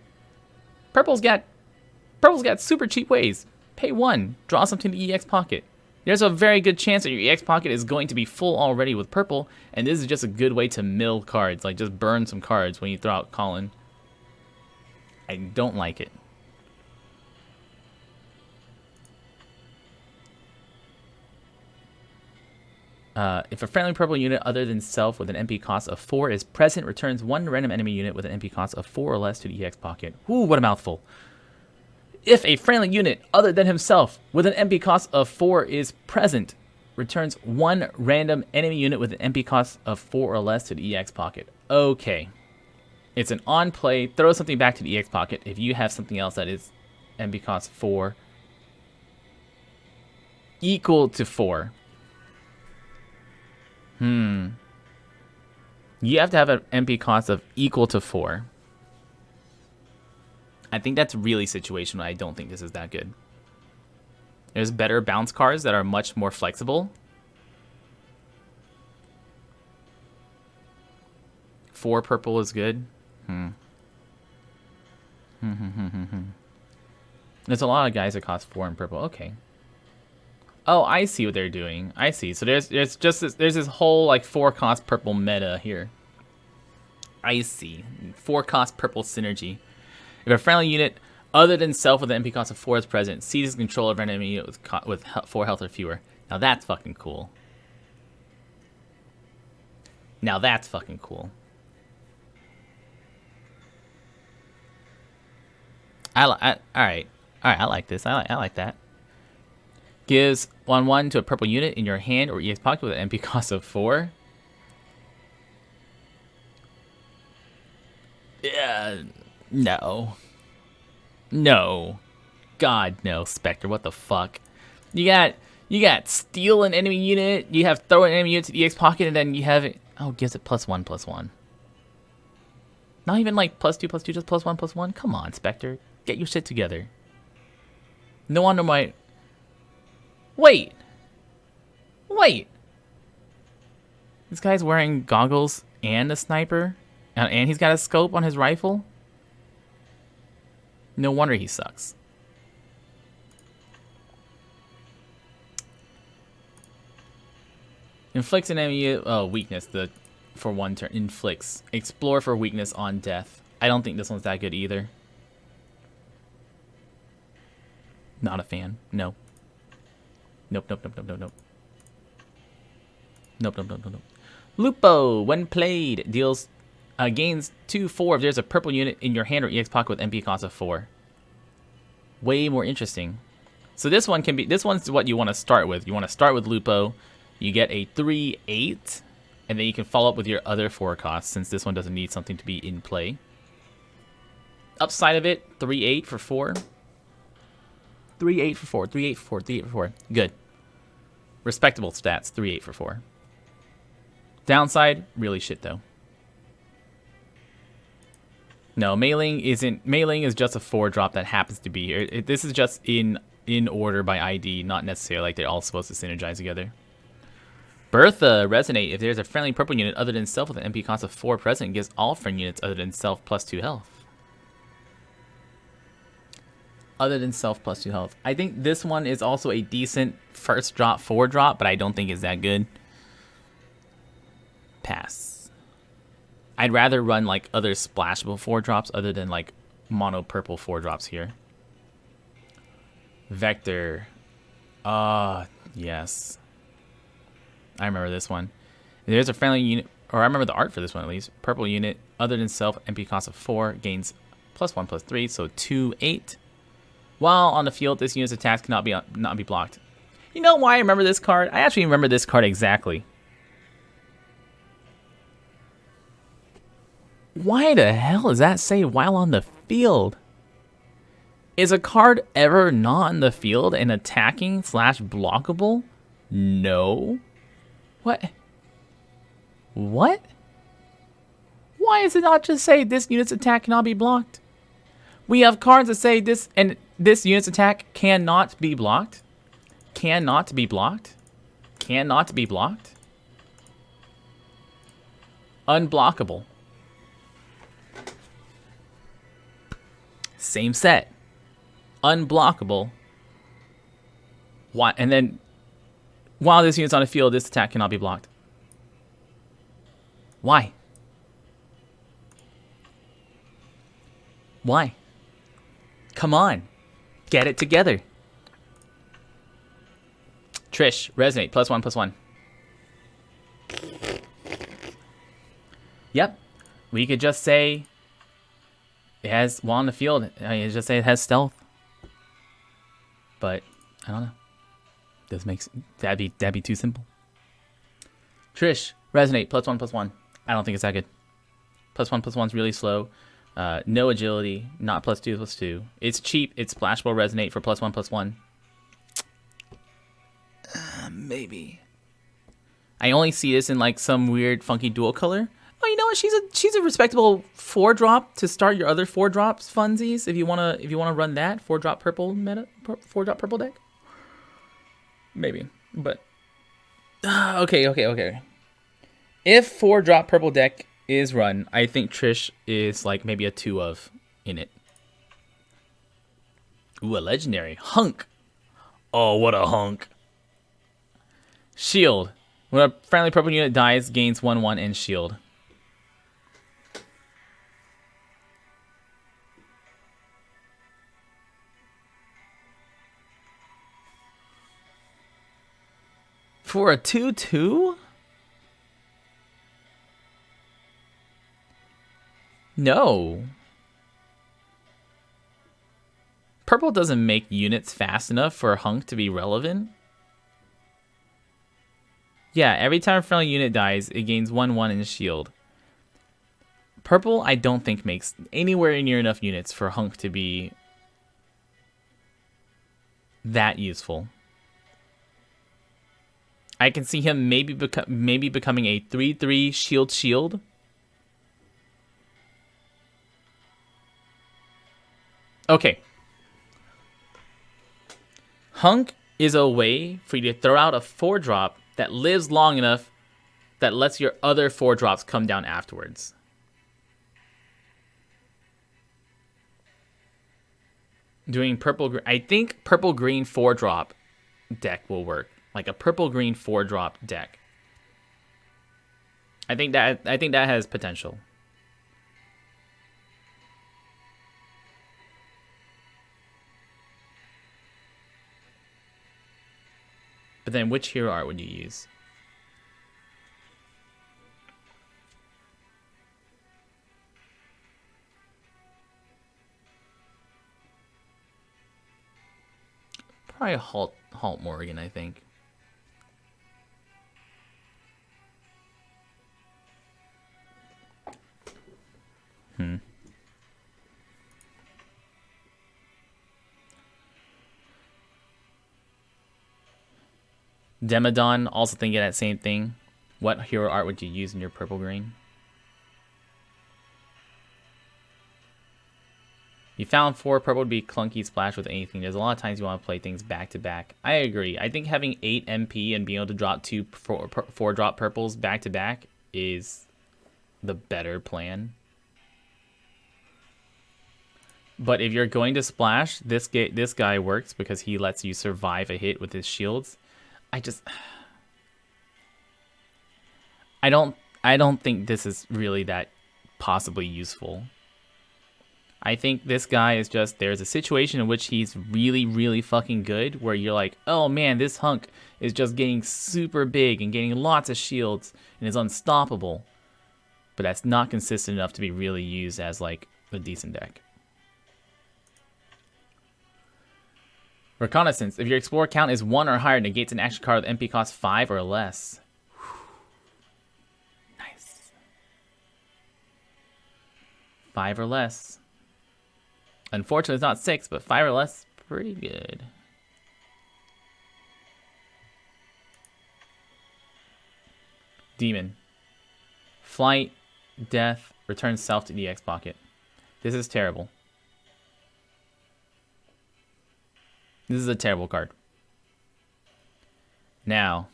Purple's got super cheap ways. Pay 1, draw something to the EX pocket. There's a very good chance that your EX pocket is going to be full already with purple, and this is just a good way to mill cards, like just burn some cards when you throw out Colin. I don't like it. If a friendly purple unit other than self with an MP cost of 4 is present, returns 1 random enemy unit with an MP cost of 4 or less to the EX pocket. Ooh, what a mouthful. If a friendly unit other than himself with an MP cost of 4 is present, returns 1 random enemy unit with an MP cost of 4 or less to the EX pocket. Okay. It's an on play, throw something back to the EX pocket if you have something else that is MP cost 4 equal to 4. You have to have an MP cost of equal to 4. I think that's really situational. I don't think this is that good. There's better bounce cards that are much more flexible. 4 purple is good. There's a lot of guys that cost 4 in purple. Okay. Oh, I see what they're doing. I see. So there's this whole like 4 cost purple meta here. I see. 4 cost purple synergy. If a friendly unit other than self with an MP cost of 4 is present, seizes control of an enemy unit with 4 health or fewer. Now that's fucking cool. Now that's fucking cool. All right. I like this. I like that. Gives 1/1 to a purple unit in your hand or EX pocket with an MP cost of 4. Yeah, no. No. God, no, Spectre, what the fuck? You got steal an enemy unit, you have throw an enemy unit to the EX pocket, and then you have it. Oh, gives it +1/+1. Not even like +2/+2, just +1/+1? Come on, Spectre. Get your shit together. No wonder my. Wait! This guy's wearing goggles and a sniper? And he's got a scope on his rifle? No wonder he sucks. Inflicts an enemy weakness for 1 turn. Inflicts. Explore for weakness on death. I don't think this one's that good either. Not a fan. No. Nope. Lupo, when played, deals gains 2/4 if there's a purple unit in your hand or EX pocket with MP cost of 4. Way more interesting. So this one's what you want to start with. You want to start with Lupo. You get a 3/8, and then you can follow up with your other 4 costs, since this one doesn't need something to be in play. Upside of it, 3/8 for 4. 3/8 for 4. 3/8 for 4. 3/8 for 4. Good. Respectable stats. 3/8 for 4. Downside, really shit though. No, mailing isn't. Mailing is just a 4-drop that happens to be here. This is just in order by ID, not necessarily like they're all supposed to synergize together. Bertha, resonate. If there's a friendly purple unit other than self with an MP cost of 4 present, it gives all friend units other than self +2 health. Other than self +2 health. I think this one is also a decent first drop 4-drop, but I don't think it's that good. Pass. I'd rather run like other splashable 4-drops other than like mono purple 4-drops here. Vector. Yes. I remember this one. There's a friendly unit, or I remember the art for this one at least. Purple unit, other than self, MP cost of 4, gains +1/+3, so 2, 8. While on the field, this unit's attacks cannot be blocked. You know why I remember this card? I actually remember this card exactly. Why the hell does that say while on the field? Is a card ever not on the field and attacking / blockable? No. What? What? Why does it not just say this unit's attack cannot be blocked? We have cards that say this and this unit's attack cannot be blocked. Cannot be blocked. Cannot be blocked. Unblockable. Same set. Unblockable. Why? And then, while this unit's on the field, this attack cannot be blocked. Why? Why? Come on. Get it together. Trish, resonate, +1/+1. Yep. We could just say it has while on the field. I mean, just say it has stealth. But I don't know. This makes that'd be too simple. Trish, resonate, +1/+1. I don't think it's that good. +1/+1's really slow. No agility, not +2/+2. It's cheap. It's splashable resonate for +1/+1. Maybe. I only see this in like some weird funky dual color. Oh, you know what? She's a respectable 4-drop to start your other 4-drops funsies. If you wanna run that 4-drop purple meta, 4-drop purple deck. Maybe, but okay. If 4-drop purple deck is run, I think Trish is like maybe a 2 of in it. Ooh, a legendary hunk. Oh, what a hunk. Shield. When a friendly purple unit dies, gains 1/1 and shield. For a 2/2? No. Purple doesn't make units fast enough for a hunk to be relevant. Yeah, every time a friendly unit dies, it gains 1/1 in shield. Purple, I don't think makes anywhere near enough units for hunk to be that useful. I can see him maybe becoming a 3/3 shield. Okay. Hunk is a way for you to throw out a 4-drop that lives long enough that lets your other 4-drops come down afterwards. Doing purple, I think purple-green 4-drop deck will work. Like a purple-green 4-drop deck. I think that has potential. But then which hero art would you use? Probably Halt Morgan, I think. Demodon, also thinking that same thing. What hero art would you use in your purple green? You found 4 purple would be clunky splash with anything. There's a lot of times you want to play things back to back. I agree. I think having 8 MP and being able to drop 2 4-drop purples back to back is the better plan. But if you're going to splash, this guy works because he lets you survive a hit with his shields. I don't think this is really that possibly useful. I think this guy is just, there's a situation in which he's really, really fucking good, where you're like, oh man, this hunk is just getting super big and getting lots of shields and is unstoppable. But that's not consistent enough to be really used as like a decent deck. Reconnaissance. If your Explorer count is 1 or higher, negates an action card with MP cost 5 or less. Nice. 5 or less. Unfortunately, it's not 6, but 5 or less, pretty good. Demon. Flight, death, return self to the EX pocket. This is terrible. This is a terrible card. Now,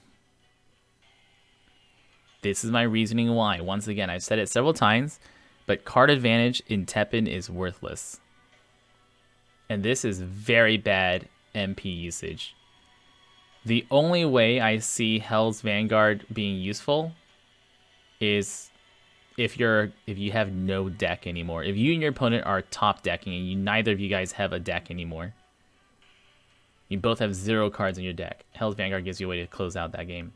this is my reasoning why. Once again, I've said it several times, but card advantage in Teppen is worthless. And this is very bad MP usage. The only way I see Hell's Vanguard being useful is if you have no deck anymore. If you and your opponent are top decking and neither of you guys have a deck anymore. You both have 0 cards in your deck. Hell's Vanguard gives you a way to close out that game.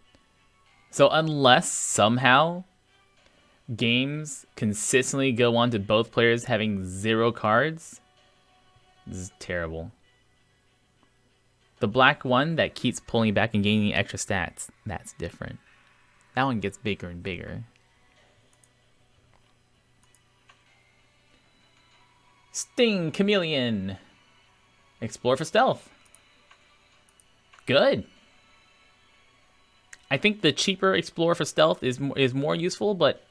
So unless somehow games consistently go on to both players having 0 cards, this is terrible. The black one that keeps pulling back and gaining extra stats, that's different. That one gets bigger and bigger. Sting Chameleon. Explore for stealth. Good. I think the cheaper Explorer for stealth is more useful, but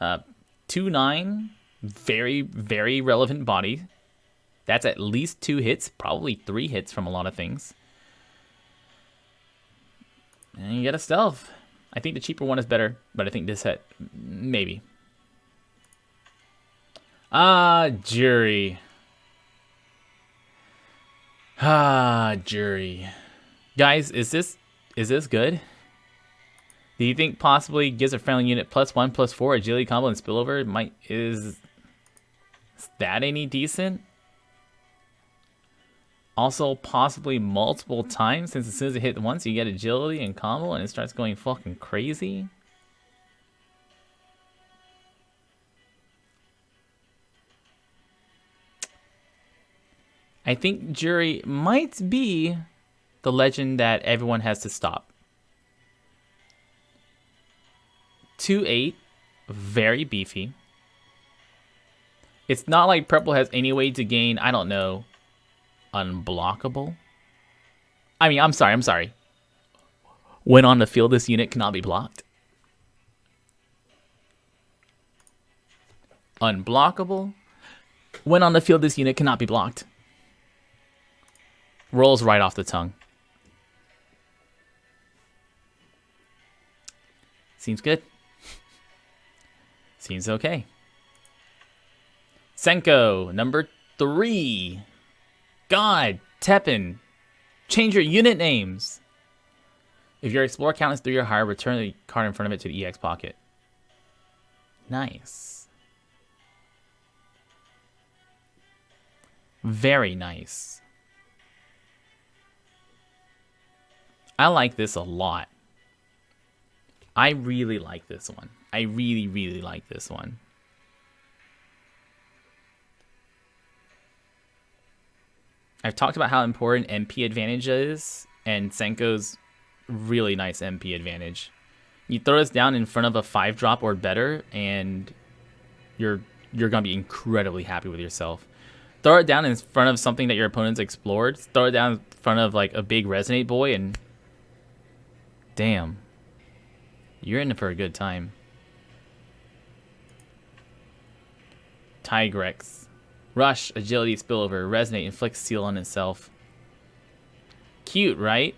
2/9, very, very relevant body. That's at least 2 hits, probably 3 hits from a lot of things. And you get a stealth. I think the cheaper one is better, but I think this set, maybe. Jury. Jury. Guys, is this good? Do you think possibly gives a friendly unit +1/+4 agility combo and spillover? Is that any decent? Also, possibly multiple times, since as soon as it hit once, you get agility and combo, and it starts going fucking crazy. I think Jury might be the legend that everyone has to stop. 2/8, very beefy. It's not like purple has any way to gain, I don't know, unblockable. I mean, I'm sorry. When on the field, this unit cannot be blocked. Unblockable. When on the field, this unit cannot be blocked. Rolls right off the tongue. Seems good. Seems okay. Senko, number 3. God, Teppen. Change your unit names. If your Explorer count is 3 or higher, return the card in front of it to the EX pocket. Nice. Very nice. I like this a lot. I really like this one. I really, really like this one. I've talked about how important MP advantage is, and Senko's really nice MP advantage. You throw this down in front of a 5-drop or better, and you're gonna be incredibly happy with yourself. Throw it down in front of something that your opponent's explored. Throw it down in front of like a big Resonate Boy, and damn, you're in it for a good time. Tigrex. Rush, agility, spillover, resonate, inflict seal on itself. Cute, right?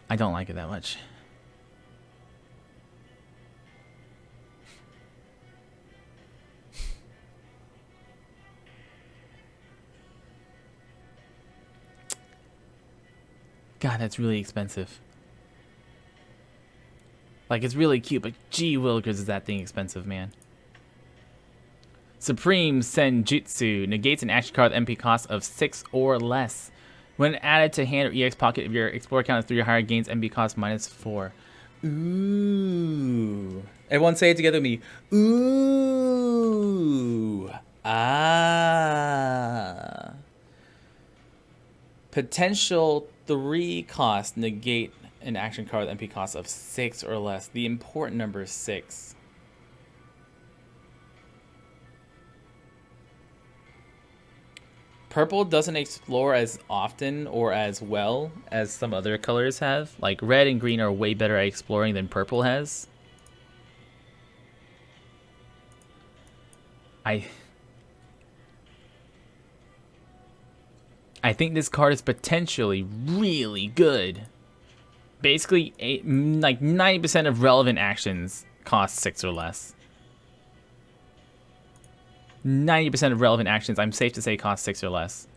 I don't like it that much. God, that's really expensive. Like, it's really cute, but gee willikers, is that thing expensive, man. Supreme Senjutsu negates an action card with MP cost of 6 or less. When added to hand or EX pocket, if your Explorer count is 3 or higher, gains MP cost -4. Ooh. Everyone say it together with me. Ooh. Ah. Potential 3 cost negate an action card with MP cost of 6 or less. The important number is 6. Purple doesn't explore as often or as well as some other colors have. Like red and green are way better at exploring than purple has. I think this card is potentially really good. Basically, like 90% of relevant actions cost 6 or less. 90% of relevant actions, I'm safe to say, cost 6 or less.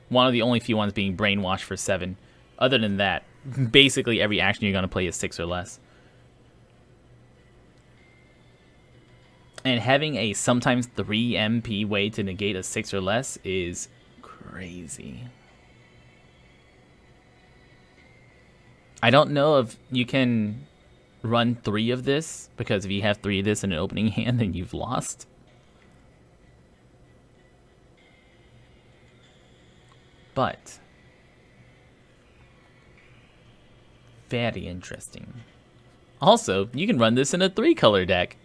One of the only few ones being Brainwash for 7. Other than that, basically every action you're going to play is 6 or less. And having a sometimes 3 MP way to negate a 6 or less is crazy. I don't know if you can run 3 of this, because if you have 3 of this in an opening hand, then you've lost. But very interesting. Also, you can run this in a 3-color deck.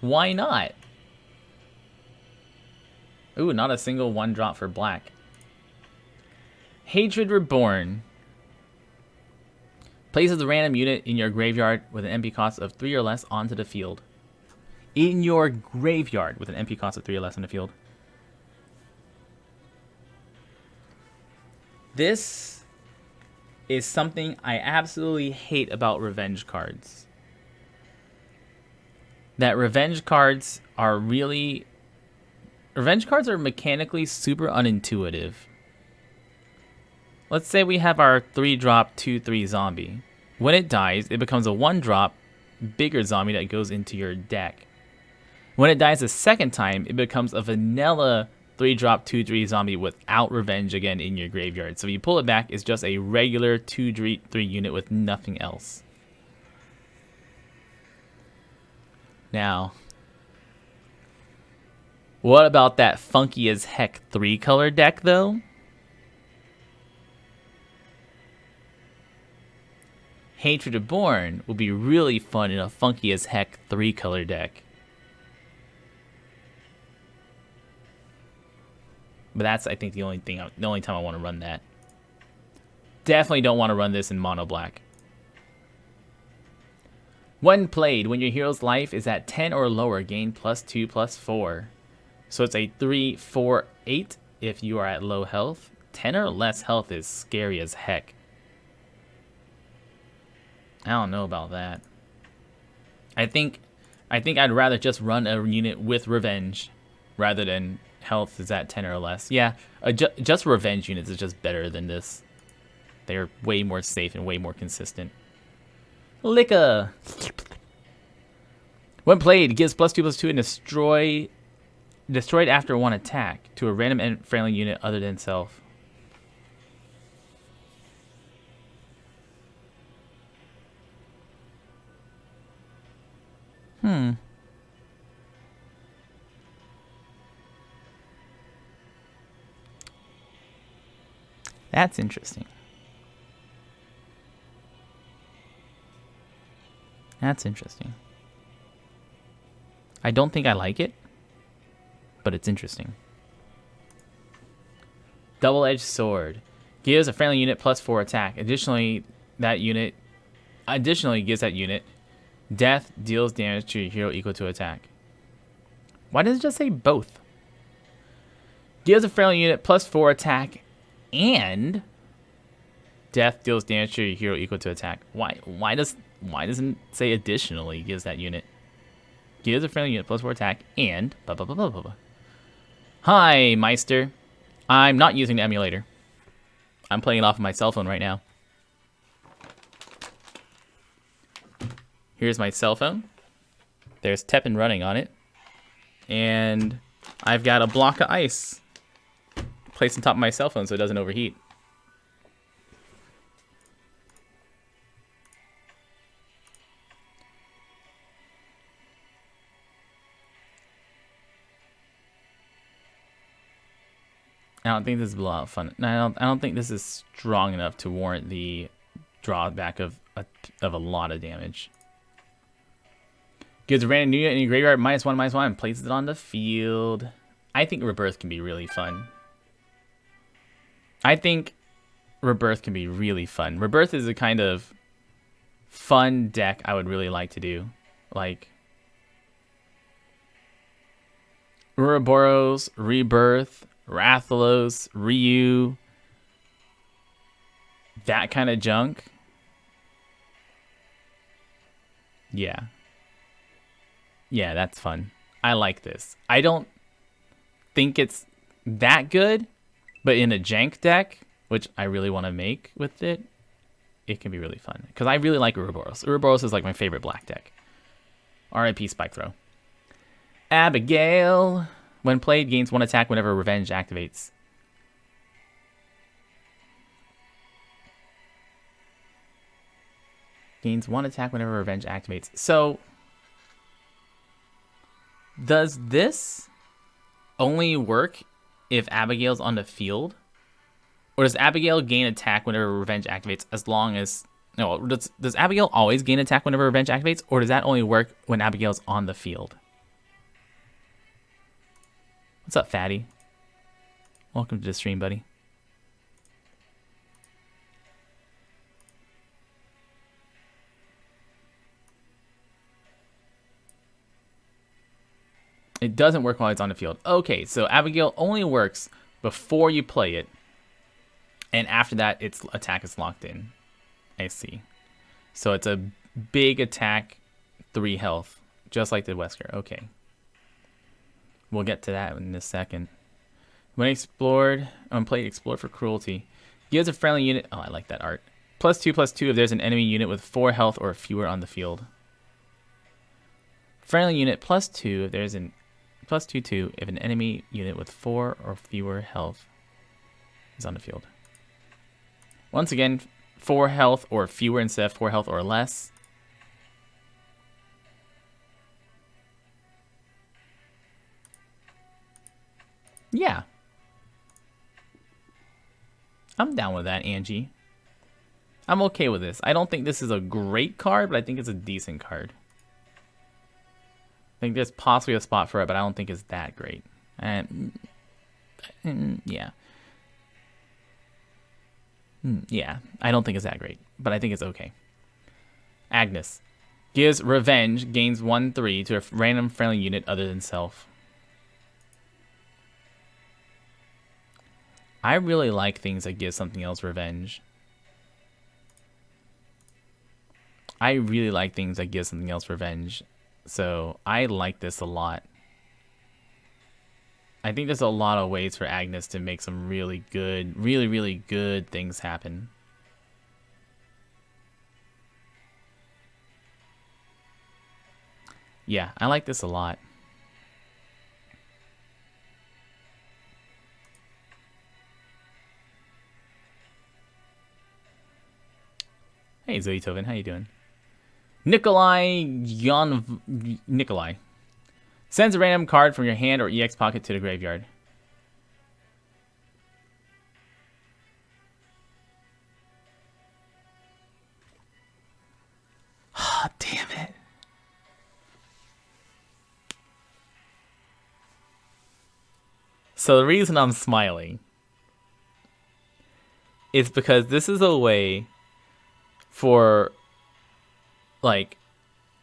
Why not? Ooh, not a single 1-drop for black. Hatred Reborn. Places a random unit in your graveyard with an MP cost of 3 or less onto the field. In your graveyard with an MP cost of 3 or less on the field. This is something I absolutely hate about revenge cards. That revenge cards are mechanically super unintuitive. Let's say we have our 3-drop 2/3 zombie. When it dies, it becomes a 1-drop bigger zombie that goes into your deck. When it dies a second time, it becomes a vanilla 3-drop 2/3 zombie without revenge again in your graveyard. So if you pull it back, it's just a regular 2/3 unit with nothing else. Now, what about that funky as heck 3-color deck though? Hatred Reborn will be really fun in a funky as heck 3-color deck. But that's, I think, the only time I want to run that. Definitely don't want to run this in mono black. When played, when your hero's life is at 10 or lower, gain +2/+4. So it's a 3/4/8 if you are at low health. 10 or less health is scary as heck. I don't know about that. I think I'd rather just run a unit with revenge rather than health is at 10 or less. Yeah, just revenge units is just better than this. They're way more safe and way more consistent. Licka. When played, gives +2/+2 and destroyed after 1 attack to a random and friendly unit other than self. That's interesting. That's interesting. I don't think I like it, but it's interesting. Double-edged sword. Gives a friendly unit +4 attack. Additionally, gives that unit death, deals damage to your hero equal to attack. Why does it just say both? Gives a friendly unit +4 attack and death, deals damage to your hero equal to attack. Why doesn't it say additionally gives that unit? Gives a friendly unit +4 attack and blah blah blah blah blah. Hi, Meister. I'm not using the emulator. I'm playing it off of my cell phone right now. Here's my cell phone. There's Teppen running on it. And I've got a block of ice placed on top of my cell phone so it doesn't overheat. I don't think this is a lot of fun. I don't think this is strong enough to warrant the drawback of a lot of damage. Gives a random new unit in your graveyard -1/-1 and places it on the field. I think Rebirth can be really fun. Rebirth is a kind of fun deck I would really like to do. Like Ouroboros, Rebirth, Rathalos, Ryu, that kind of junk. Yeah, that's fun. I like this. I don't think it's that good, but in a jank deck, which I really want to make with it, it can be really fun. Because I really like Ouroboros. Ouroboros is like my favorite black deck. RIP Spike Throw. Abigail. When played, gains 1 attack whenever Revenge activates. Gains 1 attack whenever Revenge activates. So, does this only work if Abigail's on the field? Or does Abigail gain attack whenever Revenge activates as long as... No, does Abigail always gain attack whenever Revenge activates? Or does that only work when Abigail's on the field? What's up, Fatty? Welcome to the stream, buddy. It doesn't work while it's on the field. Okay, so Abigail only works before you play it. And after that, its attack is locked in. I see. So it's a big attack, 3 health. Just like the Wesker. Okay. We'll get to that in a second. When explored, played Explore for Cruelty. Gives a friendly unit... Oh, I like that art. +2/+2 if there's an enemy unit with 4 health or fewer on the field. Friendly unit +2 if there's an... +2/2 if an enemy unit with 4 or fewer health is on the field. Once again, 4 health or fewer instead of 4 health or less. Yeah. I'm down with that, Angie. I'm okay with this. I don't think this is a great card, but I think it's a decent card. I think there's possibly a spot for it, but I don't think it's that great. And yeah. Yeah, I don't think it's that great, but I think it's okay. Agnes. Gives Revenge, gains 1/3 to a random friendly unit other than self. I really like things that give something else revenge. I really like things that give something else revenge. So I like this a lot. I think there's a lot of ways for Agnes to make some really good, really good things happen. Yeah, I like this a lot. Hey, Zoetovin, how you doing? Nikolai. Sends a random card from your hand or EX pocket to the graveyard. Oh, damn it. So the reason I'm smiling is because this is a way for like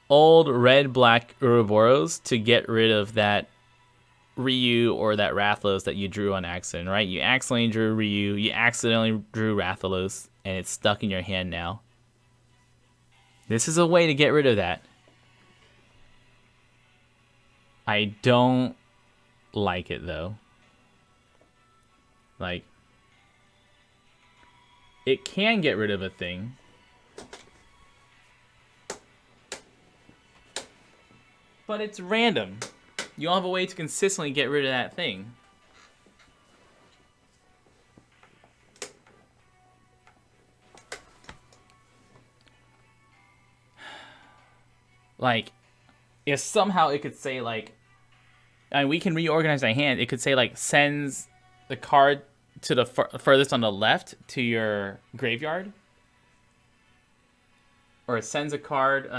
old red-black Ouroboros to get rid of that Ryu or that Rathalos that you drew on accident, right? You accidentally drew Ryu, you accidentally drew Rathalos, and it's stuck in your hand now. This is a way to get rid of that. I don't like it, though. Like, it can get rid of a thing. But it's random. You don't have a way to consistently get rid of that thing. Like, if somehow it could say, like, and we can reorganize our hand, it could say, like, sends the card to the furthest on the left to your graveyard. Or it sends a card,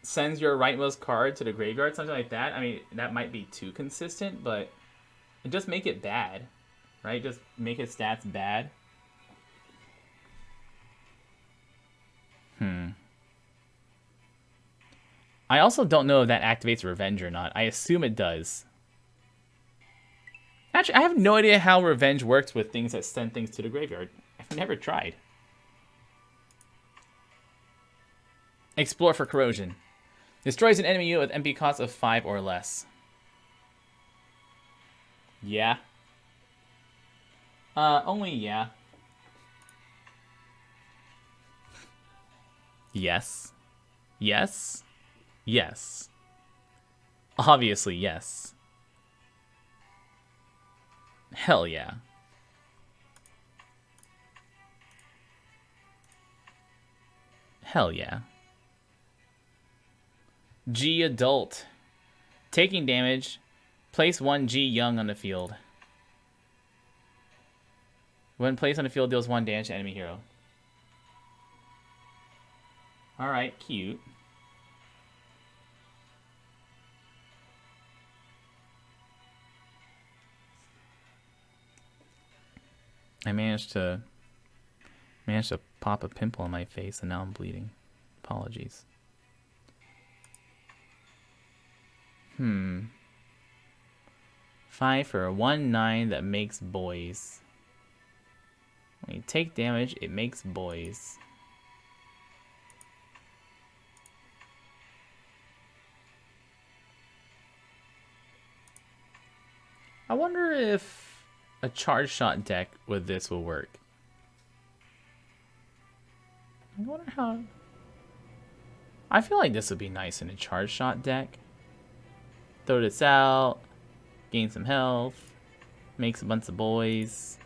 sends your rightmost card to the graveyard, something like that. I mean, that might be too consistent, but just make it bad, right? Just make its stats bad. I also don't know if that activates Revenge or not. I assume it does. Actually, I have no idea how Revenge works with things that send things to the graveyard. I've never tried. Explore for Corrosion. Destroys an enemy unit with MP cost of 5 or less. Yeah. Only yeah. Yes. Yes. Yes. Obviously, yes. Hell yeah. Hell yeah. G adult. Taking damage. Place 1 G young on the field. When placed on the field, deals 1 damage to enemy hero. Alright, cute. I managed to pop a pimple on my face and now I'm bleeding. Apologies. 5 for a 1/9 that makes boys. When you take damage, it makes boys. I wonder if a charge shot deck with this will work. I wonder how... I feel like this would be nice in a charge shot deck. Throw this out, gain some health, makes a bunch of boys.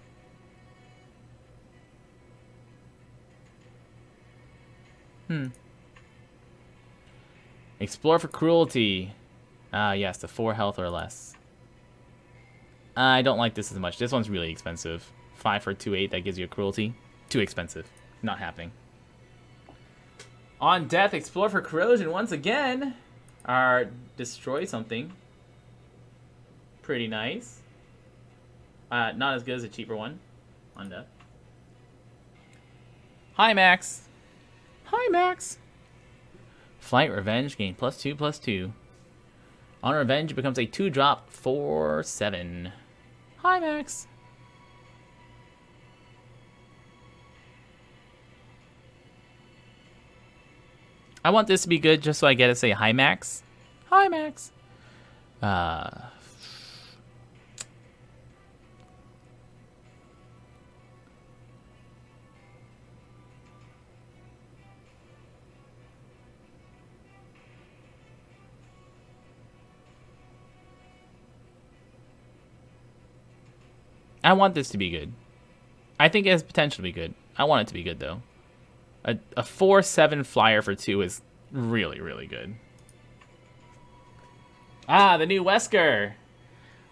Explore for Cruelty. Yes, the 4 health or less. I don't like this as much. This one's really expensive. 5 for 2/8, that gives you a Cruelty. Too expensive. Not happening. On death, explore for Corrosion once again. Destroy something. Pretty nice. Not as good as a cheaper one. On death. Hi, Max. Hi, Max. Flight Revenge, gain +2/+2. On Revenge, it becomes a 2-drop 4/7. Hi, Max. I want this to be good just so I get to say hi, Max. Hi, Max. I want this to be good. I think it has potential to be good. I want it to be good, though. A 4/7 flyer for 2 is really, really good. The new Wesker.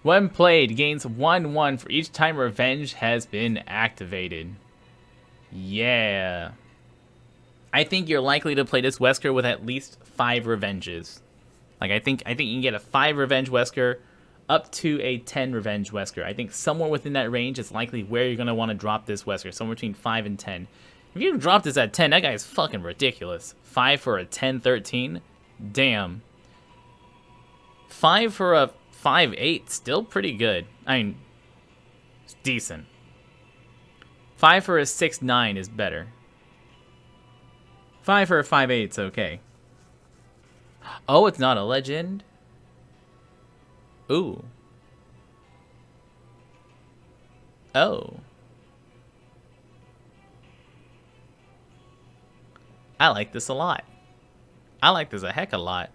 When played, gains 1/1 for each time Revenge has been activated. Yeah. I think you're likely to play this Wesker with at least 5 Revenges. Like, I think you can get a 5 Revenge Wesker up to a 10 Revenge Wesker. I think somewhere within that range is likely where you're going to want to drop this Wesker. Somewhere between 5 and 10. If you drop this at 10, that guy is fucking ridiculous. 5 for a 10/13? Damn. 5 for a 5/8? Still pretty good. I mean, it's decent. 5 for a 6/9 is better. 5 for a 5/8's okay. Oh, it's not a legend? Ooh. Oh. I like this a lot. I like this a heck of a lot.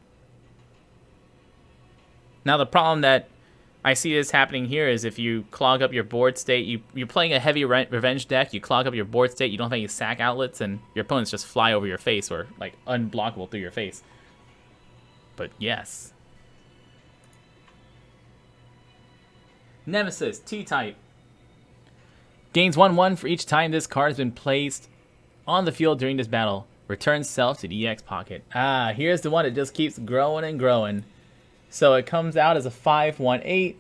Now the problem that I see this happening here is if you clog up your board state, you're playing a heavy revenge deck, you clog up your board state, you don't have any sack outlets, and your opponents just fly over your face or like unblockable through your face. But yes. Nemesis, T-type. Gains 1/1 for each time this card has been placed on the field during this battle. Returns self to the EX pocket. Ah, here's the one that just keeps growing and growing. So it comes out as a 5/1/8,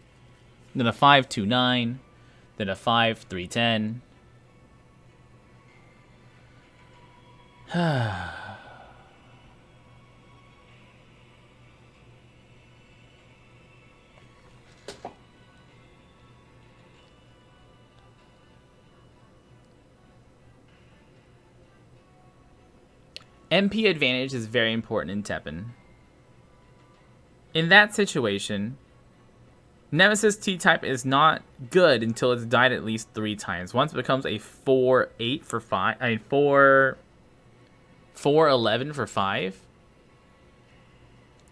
then a 5/2/9, then a 5/3/10. MP advantage is very important in Teppen. In that situation, Nemesis T-type is not good until it's died at least 3 times. Once it becomes a 4/8 for 5, I mean 4/11 for 5.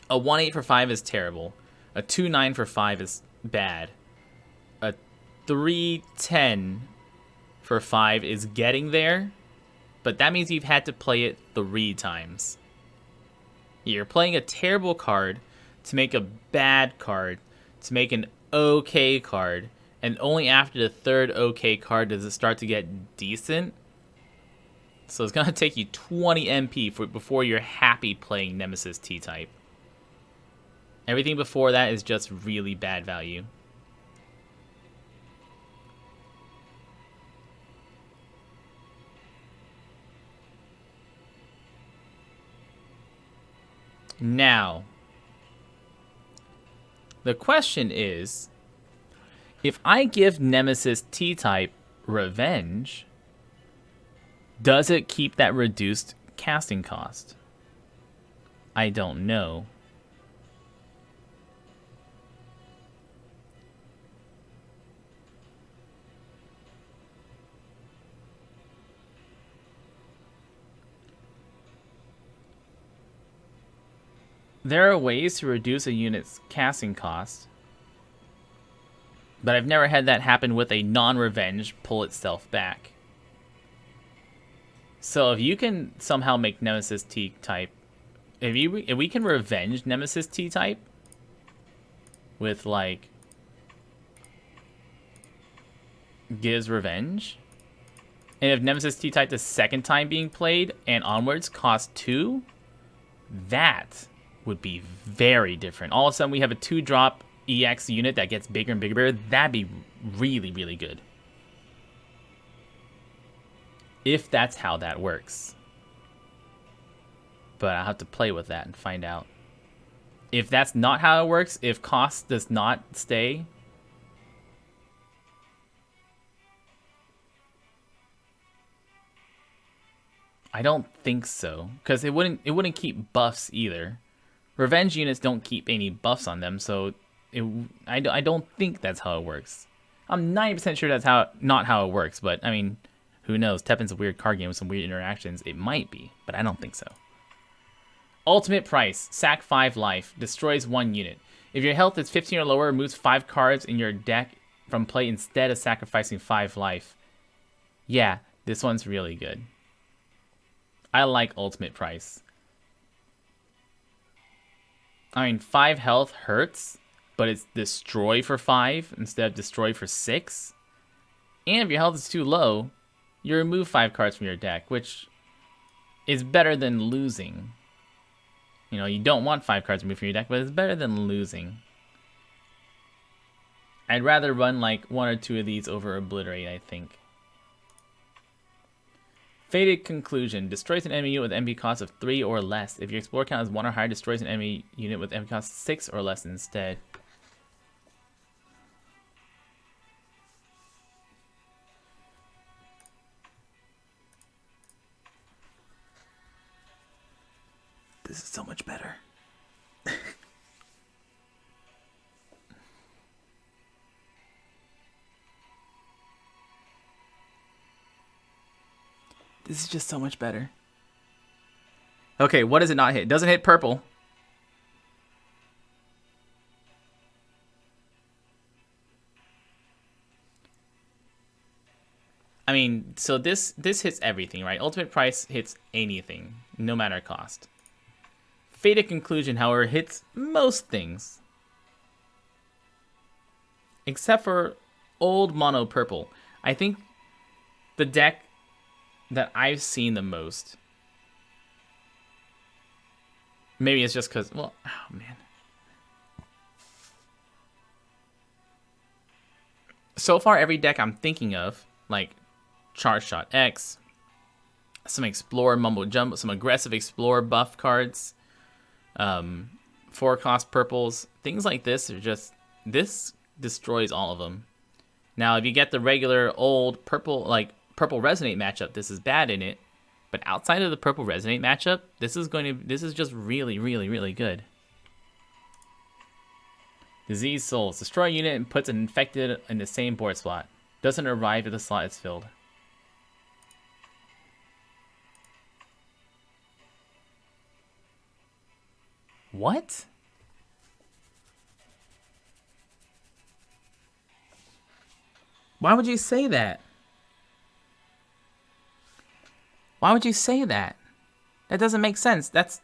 A 1/8 for 5 is terrible. A 2/9 for 5 is bad. A 3/10 for 5 is getting there, but that means you've had to play it 3 times. You're playing a terrible card to make a bad card, to make an okay card, and only after the 3rd okay card does it start to get decent. So it's going to take you 20 MP before you're happy playing Nemesis T-type. Everything before that is just really bad value. Now, the question is, if I give Nemesis T-type Revenge, does it keep that reduced casting cost? I don't know. There are ways to reduce a unit's casting cost, but I've never had that happen with a non-revenge pull itself back. So if you can somehow make Nemesis T-type, if we can revenge Nemesis T-type with like gives revenge, and if Nemesis T-type the 2nd time being played and onwards costs 2, that would be very different. All of a sudden we have a 2-drop EX unit that gets bigger and bigger. That'd be really, really good. If that's how that works. But I'll have to play with that and find out. If that's not how it works, if cost does not stay, I don't think so, because it wouldn't keep buffs either. Revenge units don't keep any buffs on them, so I don't think that's how it works. I'm 90% sure that's not how it works, but I mean, who knows? Teppen's a weird card game with some weird interactions. It might be, but I don't think so. Ultimate price, sack 5 life, destroys 1 unit. If your health is 15 or lower, removes 5 cards in your deck from play instead of sacrificing 5 life. Yeah, this one's really good. I like ultimate price. I mean, 5 health hurts, but it's destroy for 5 instead of destroy for 6. And if your health is too low, you remove 5 cards from your deck, which is better than losing. You know, you don't want 5 cards removed from your deck, but it's better than losing. I'd rather run like 1 or 2 of these over Obliterate, I think. Fated Conclusion. Destroys an enemy unit with MP cost of 3 or less. If your Explorer count is 1 or higher, destroys an enemy unit with MP cost 6 or less instead. This is so much better. This is just so much better. Okay, what does it not hit? It doesn't hit purple. I mean, so this hits everything, right? Ultimate price hits anything, no matter cost. Fated Conclusion, however, hits most things. Except for old mono purple. I think the deck that I've seen the most. Maybe it's just because, well, oh man. So far, every deck I'm thinking of, like Charge Shot X, some Explorer Mumbo Jumbo, some aggressive Explorer buff cards, 4-cost purples, things like this are just, this destroys all of them. Now, if you get the regular old purple, like purple Resonate matchup, this is bad in it. But outside of the purple Resonate matchup, this is just really, really, really good. Disease Souls. Destroy a unit and puts an infected in the same board slot. Doesn't arrive if the slot is filled. What? Why would you say that? Why would you say that? That doesn't make sense. That's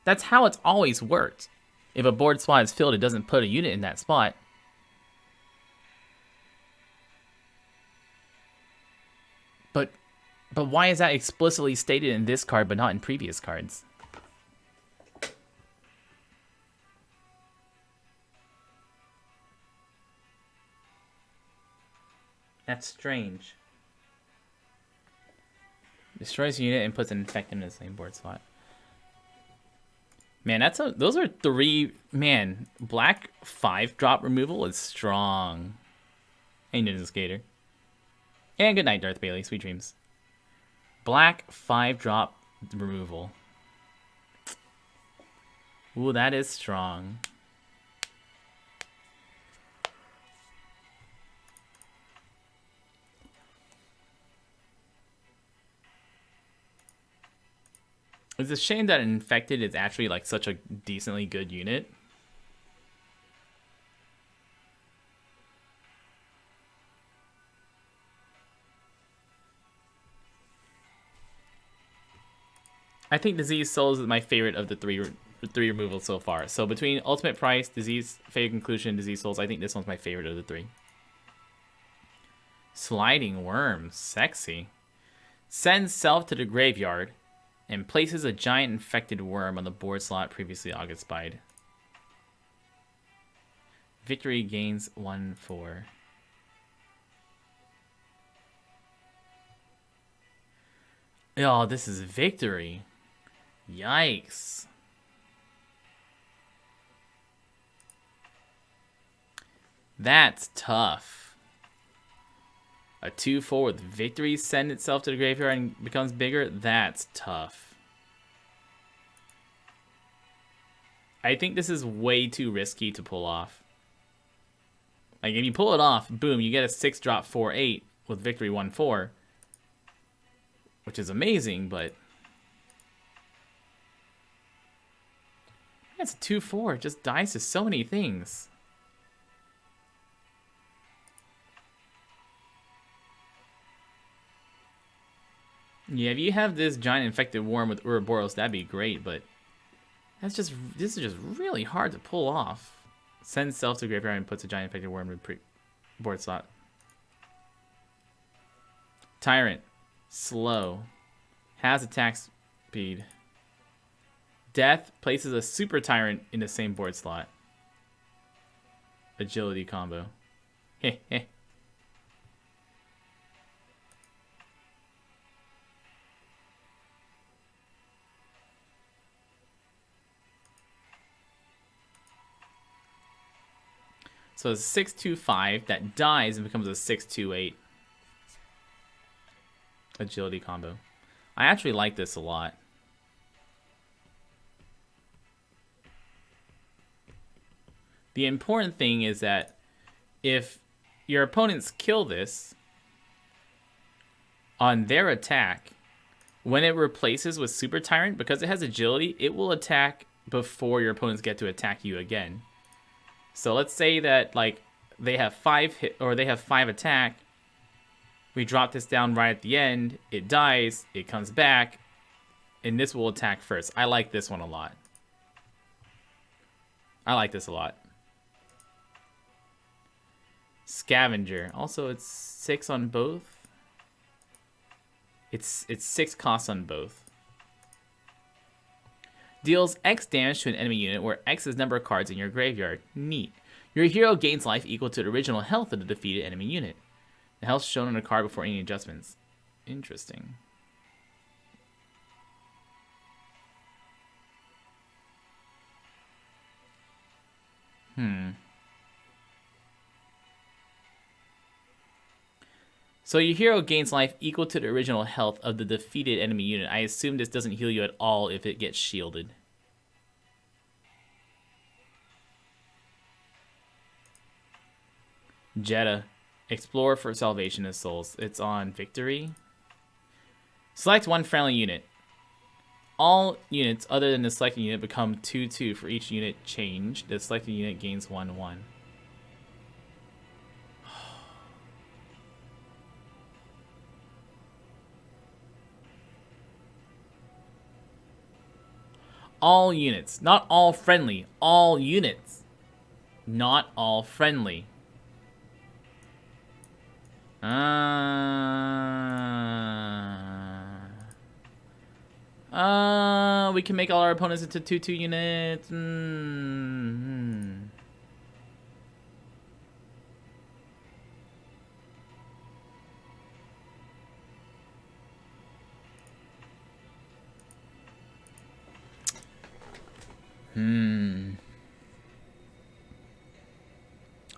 how it's always worked. If a board slot is filled, it doesn't put a unit in that spot. But why is that explicitly stated in this card but not in previous cards? That's strange. Destroys a unit and puts an infected in the same board slot. Man, those are 3. Man, black 5-drop removal is strong. And Ninja Skater. And good night, Darth Bailey. Sweet dreams. Black 5-drop removal. Ooh, that is strong. It's a shame that Infected is actually like such a decently good unit. I think Disease Souls is my favorite of the three removals so far. So between Ultimate Price, Disease, Fated Conclusion, Disease Souls, I think this one's my favorite of the 3. Sliding Worm, sexy. Sends self to the graveyard and places a giant infected worm on the board slot previously August-spied. Victory gains 1/4. Oh, this is victory. Yikes. That's tough. A 2/4 with victory send itself to the graveyard and becomes bigger. That's tough. I think this is way too risky to pull off. Like if you pull it off, boom, you get a 6-drop 4/8 with victory 1/4, which is amazing, but that's a 2/4. It just dies to so many things. Yeah, if you have this giant infected worm with Ouroboros, that'd be great, but this is just really hard to pull off. Sends self to graveyard and puts a giant infected worm in board slot. Tyrant, slow, has attack speed. Death places a super tyrant in the same board slot. Agility combo. Heh heh. So it's a 6/2/5 that dies and becomes a 6/2/8 agility combo. I actually like this a lot. The important thing is that if your opponents kill this on their attack, When it replaces with Super Tyrant, because it has agility, it will attack before your opponents get to attack you again. So let's say that like they have 5 hit or they have 5 attack. We drop this down right at the end. It dies. It comes back, and this will attack first. I like this one a lot. I like this a lot. Scavenger. Also, it's 6 on both. It's 6 costs on both. Deals X damage to an enemy unit where X is number of cards in your graveyard. Neat. Your hero gains life equal to the original health of the defeated enemy unit. The health shown on the card before any adjustments. Interesting. So your hero gains life equal to the original health of the defeated enemy unit. I assume this doesn't heal you at all if it gets shielded. Jeddah. Explore for Salvation of Souls. It's on Victory. Select one friendly unit. All units other than the selected unit become 2/2 for each unit changed. The selected unit gains 1/1. All units. Not all friendly. All units. Not all friendly. We can make all our opponents into 2/2 units.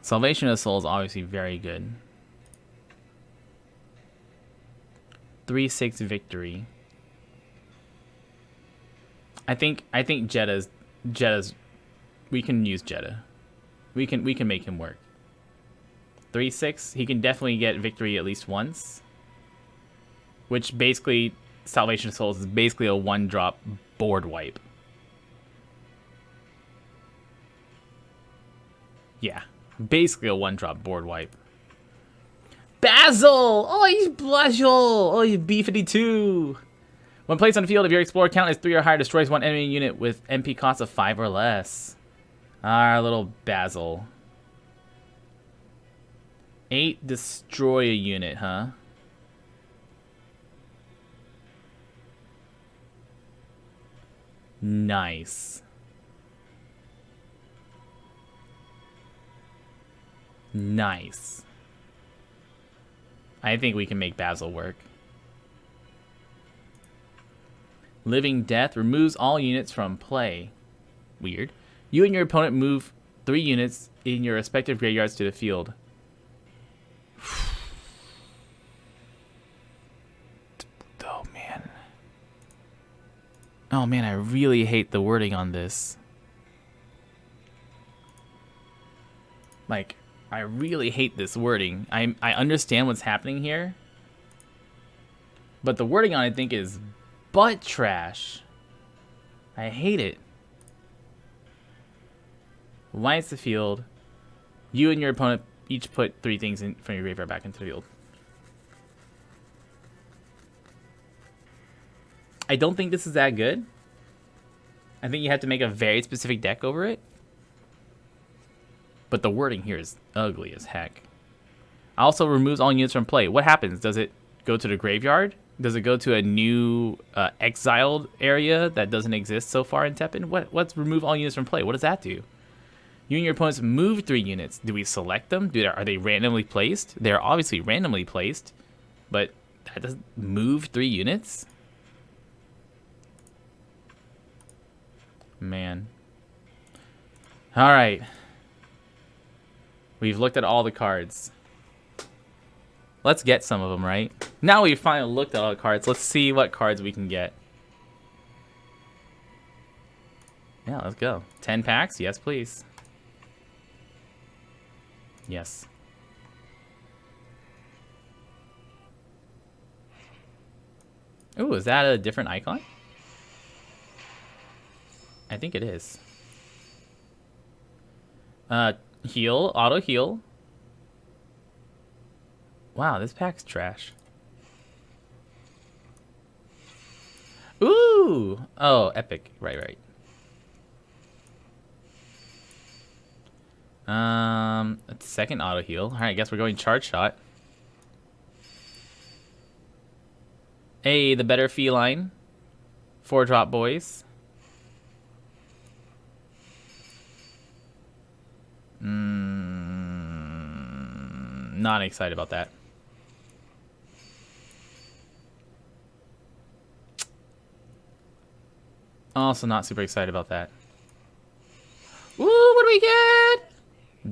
Salvation of Souls is obviously very good. 3/6 victory. I think Jeddah's we can use Jeddah. We can make him work. 3/6, he can definitely get victory at least once. Which basically Salvation of Souls is basically a 1-drop board wipe. Yeah, basically a 1-drop board wipe. Basil! Oh, he's Basil! Oh, he's B52. When placed on the field, if your Explorer count is 3 or higher, destroys one enemy unit with MP cost of 5 or less. Our little Basil. 8, destroy a unit, huh? Nice. Nice. I think we can make Basil work. Living Death removes all units from play. Weird. You and your opponent move 3 units in your respective graveyards to the field. Oh, man. Oh, man, I really hate the wording on this. Like, I really hate this wording. I understand what's happening here. But the wording on it, I think, is butt trash. I hate it. Lights the field. You and your opponent each put 3 things in from your graveyard back into the field. I don't think this is that good. I think you have to make a very specific deck over it. But the wording here is ugly as heck. Also removes all units from play. What happens? Does it go to the graveyard? Does it go to a new exiled area that doesn't exist so far in Teppen? What's remove all units from play? What does that do? You and your opponents move 3 units. Do we select them? Are they randomly placed? They're obviously randomly placed. But that doesn't move 3 units? Man. Alright. We've looked at all the cards. Let's get some of them, right? Now we've finally looked at all the cards. Let's see what cards we can get. Yeah, let's go. 10 packs? Yes, please. Yes. Ooh, is that a different icon? I think it is. Heal, auto heal. Wow, this pack's trash. Ooh! Oh, epic. Right. Second auto heal. All right, I guess we're going charge shot. Hey, the better feline. 4-drop boys. Not excited about that. Also not super excited about that. Ooh, what do we get?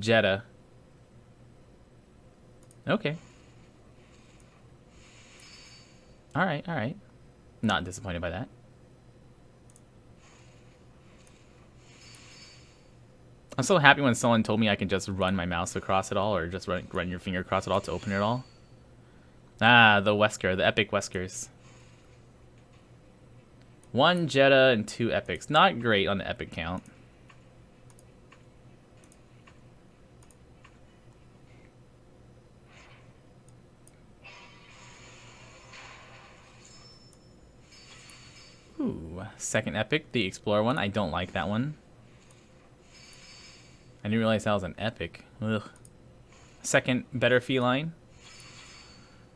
Jetta. Okay. Alright. Not disappointed by that. I'm so happy when someone told me I can just run my mouse across it all, or just run your finger across it all to open it all. Ah, the Wesker, the epic Weskers. 1 Jetta and 2 epics. Not great on the epic count. Ooh, second epic, the Explorer one. I don't like that one. I didn't realize that was an epic. Ugh. Second better feline.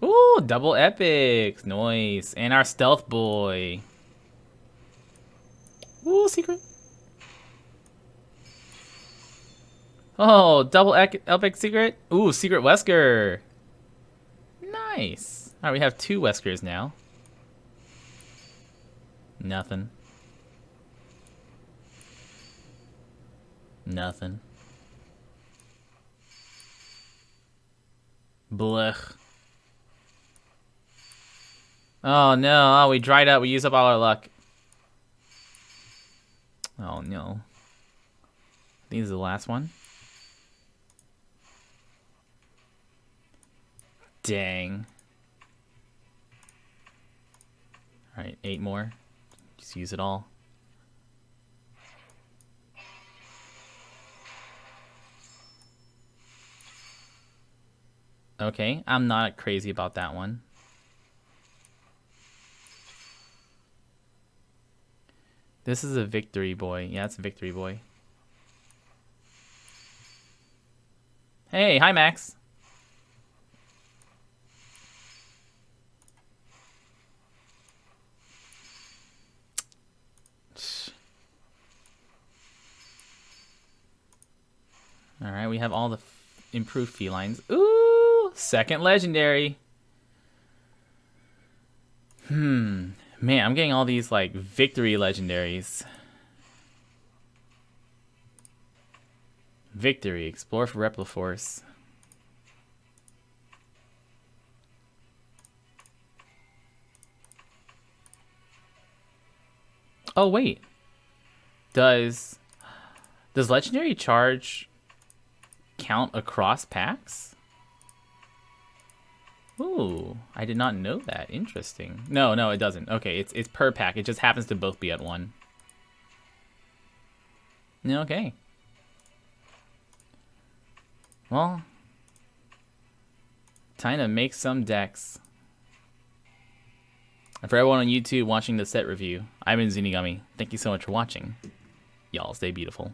Ooh, double epics. Nice. And our stealth boy. Ooh, secret. Oh, double epic secret. Ooh, secret Wesker. Nice. All right, we have 2 Weskers now. Nothing. Blech. Oh no, we dried up. We used up all our luck. Oh no. I think this is the last one. Dang. Alright, 8 more. Just use it all. Okay, I'm not crazy about that one. This is a victory boy. Yeah, it's a victory boy. Hey, hi Max. Alright, we have all the improved felines. Ooh, second legendary. Man, I'm getting all these like victory legendaries. Victory, explore for Repliforce. Oh wait. Does legendary charge count across packs? Ooh, I did not know that. Interesting. No, it doesn't. Okay, it's per pack. It just happens to both be at 1. Okay. Well, time to make some decks. And for everyone on YouTube watching the set review, I've been Zinigami. Thank you so much for watching. Y'all stay beautiful.